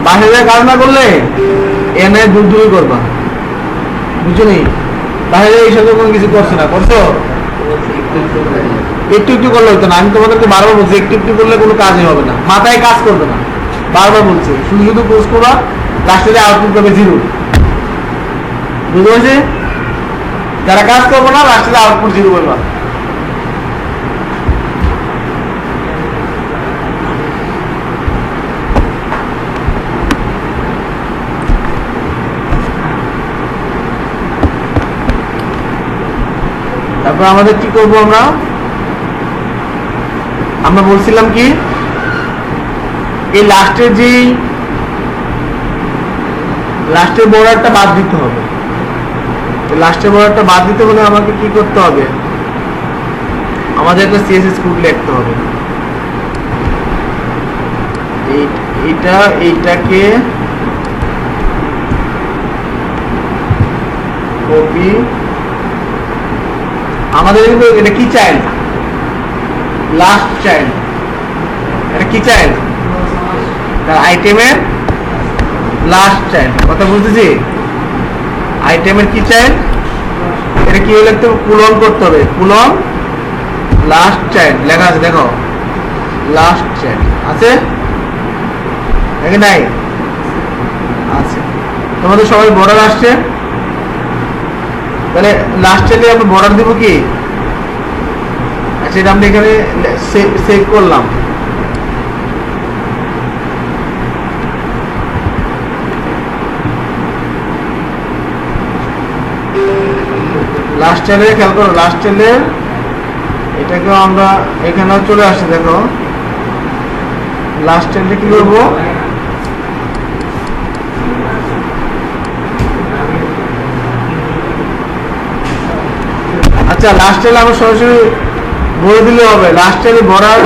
বাহিরে কাজ না করলে এনে দূর দূরই করবা, বুঝছো নি? বাইরে এই সাথে কোনো কিছু করছে না, করছো একটু একটু করলে হতো না। আমি তোমাদেরকে বারবার বলছি একটু একটু করলে কোনো কাজই হবে না, মাথায় কাজ করবে না, বারবার বলছি। শুধু শুধু পোজ করবা, লাস্টে আউটপুট পাবে 0, বুঝতে পারছি? যারা কাজ করবো না লাস্টে আউটপুট 0 করবা। তারপর আমাদের কি করবো, আমরা বলছিলাম কি এই লাস্টের বর্ডারটা বাদ দিতে হবে। লাস্টের বর্ডারটা বাদ দিতে হলে আমাকে কি করতে হবে, আমাদের একটা সিএসএস কোড লিখতে হবে। এইটাকে কপি, আমাদের কিন্তু এটা কি চাইল্ড, লাস্ট চাইল্ড, এটা কি চাইল্ড আইটেমের লাস্ট চাইল্ড, কথা বুঝতেছি? আইটেমের কি চাইল্ড, এটা কি লিখতে হবে? কুলন করতে হবে, কুলন লাস্ট চাইল্ড লেখা আছে, দেখো লাস্ট চাইল্ড আছে নাকি নাই? আছে। তোমাদের সবাই বর্ডার আসছে, তাহলে লাস্ট চাইল্ডে আমরা বর্ডার দিব কি? আচ্ছা, এটা আমরা এখানে সেভ করলাম। লাস্ট চাইল্ডে খেয়াল করো, লাস্ট চাইল্ডে এটাকেও আমরা এখানেও চলে আসছে, দেখো লাস্ট চাইল্ডে কি করবো? আচ্ছা, লাস্ট চাইল্ডে আমরা সরাসরি বলে দিলে হবে। লাস্ট চাইল্ডে বর্ডার,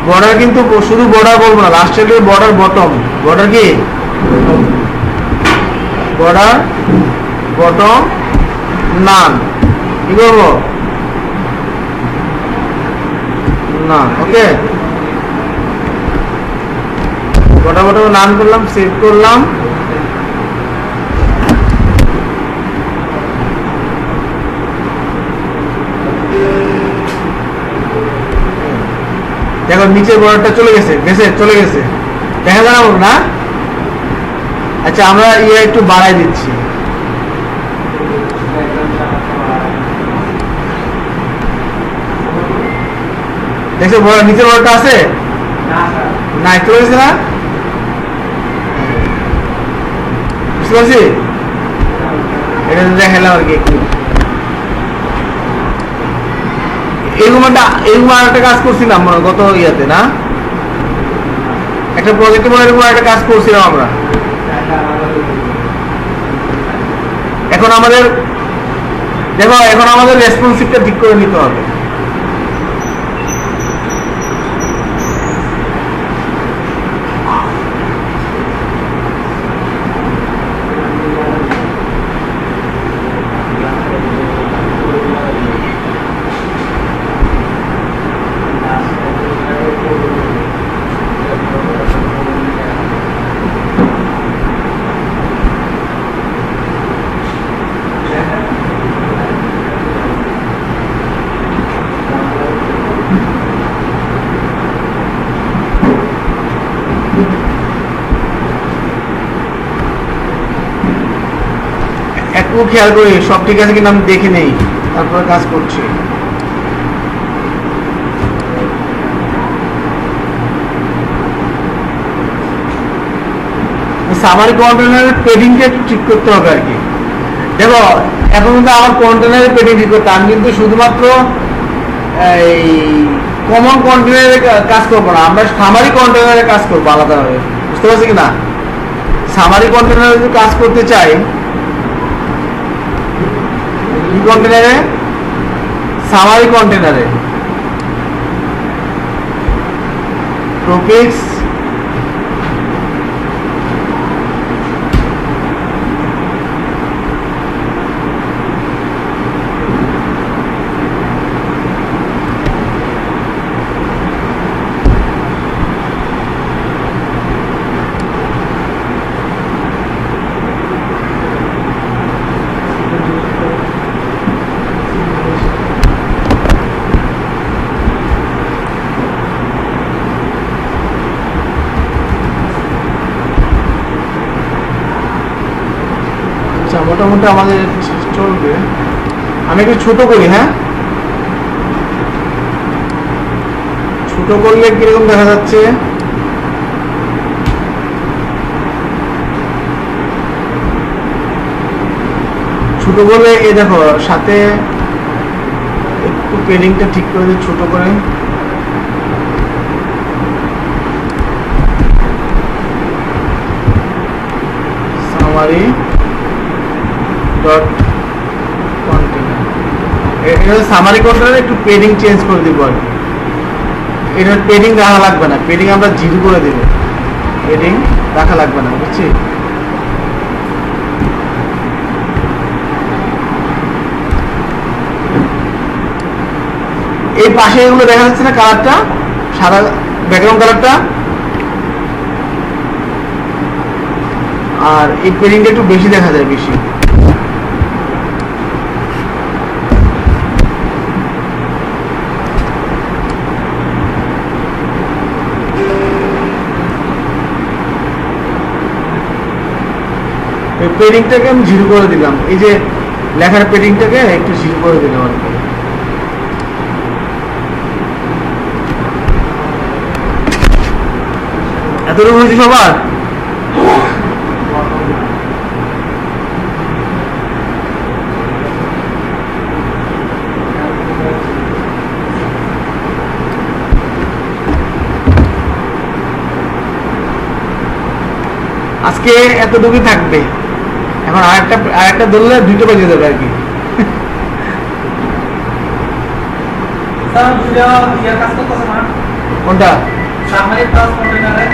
বর্ডার কিন্তু শুধু বর্ডার বলবো না, লাস্ট চাইল্ডে বর্ডার বটম, বর্ডার কি বর্ডার বটম নান, কি করবো? না, ওকে, বর্ডার বটম নান করলাম, সেভ করলাম। দেখো নিচের বর্ডারটা চলে গেছে, চলে গেছে, দেখা যায় না? আচ্ছা, আমরা একটু বাড়াই দিচ্ছি। দেখছো নিচের বর্ডারটা আছে না? চলে গেছে না? বুঝতে পারছি, এটা দেখালাম আর কি একটু। এরকম একটা কাজ করছিলাম গত ইয়াতে না, একটা প্রজেক্টে মনে এরকম একটা কাজ করছিলাম আমরা। এখন আমাদের দেখো, এখন আমাদের রেসপন্সিভটা ঠিক করে নিতে হবে। একটু খেয়াল করি সব ঠিক আছে কিনা আমি দেখে নেই, তারপরে কাজ করছি। সামারি কন্টেনারের পেডিংটা একটু ঠিক করতে হবে আর কি। দেখো এখন কিন্তু আমার কন্টেনারের পেডিং ঠিক করতে, আমি কিন্তু শুধুমাত্র এই কমন কন্টেনারে কাজ করবো না, আমরা সামারি কন্টেনারে কাজ করবো আলাদাভাবে, বুঝতে পারছি কিনা? সামারি কন্টেনারে যদি কাজ করতে চাই, কি কন্টেনারে? সামারি কন্টেনারে টপিকস মোটামুটি আমাদের চলবে। আমি একটু ছোট করি, হ্যাঁ ছোট করলে কিরকম দেখা যাচ্ছে? ছোট করলে এই দেখো সাথে একটু পেডিংটা ঠিক করে দিই ছোট করে। সামারি ডট কন্টেনার, এটা সামারি কন্টেনারে একটু পেডিং চেঞ্জ করে দিব আর কি। এটার পেডিং রাখা লাগবে না, পেডিং আমরা 0 করে দেব, পেডিং রাখা লাগবে না, বুঝছি? এই পাশে এগুলো দেখা যাচ্ছে না, কালারটা সাদা ব্যাকগ্রাউন্ড কালারটা, আর এই পেরিংটা একটু বেশি দেখা যায়, বেশি। পেডিংটাকে আমি জিরো করে দিলাম, এই যে লেখার পেডিংটাকে একটু জিরো করে দিলাম আর কি। এতটুকু হয়েছে সবার? আজকে এতটুকুই থাকবে, এখন আরেকটা ধরলে 2টা বাজে যাবে আর কি। কোনটা? সামনের পাঁচ কন্টেনারে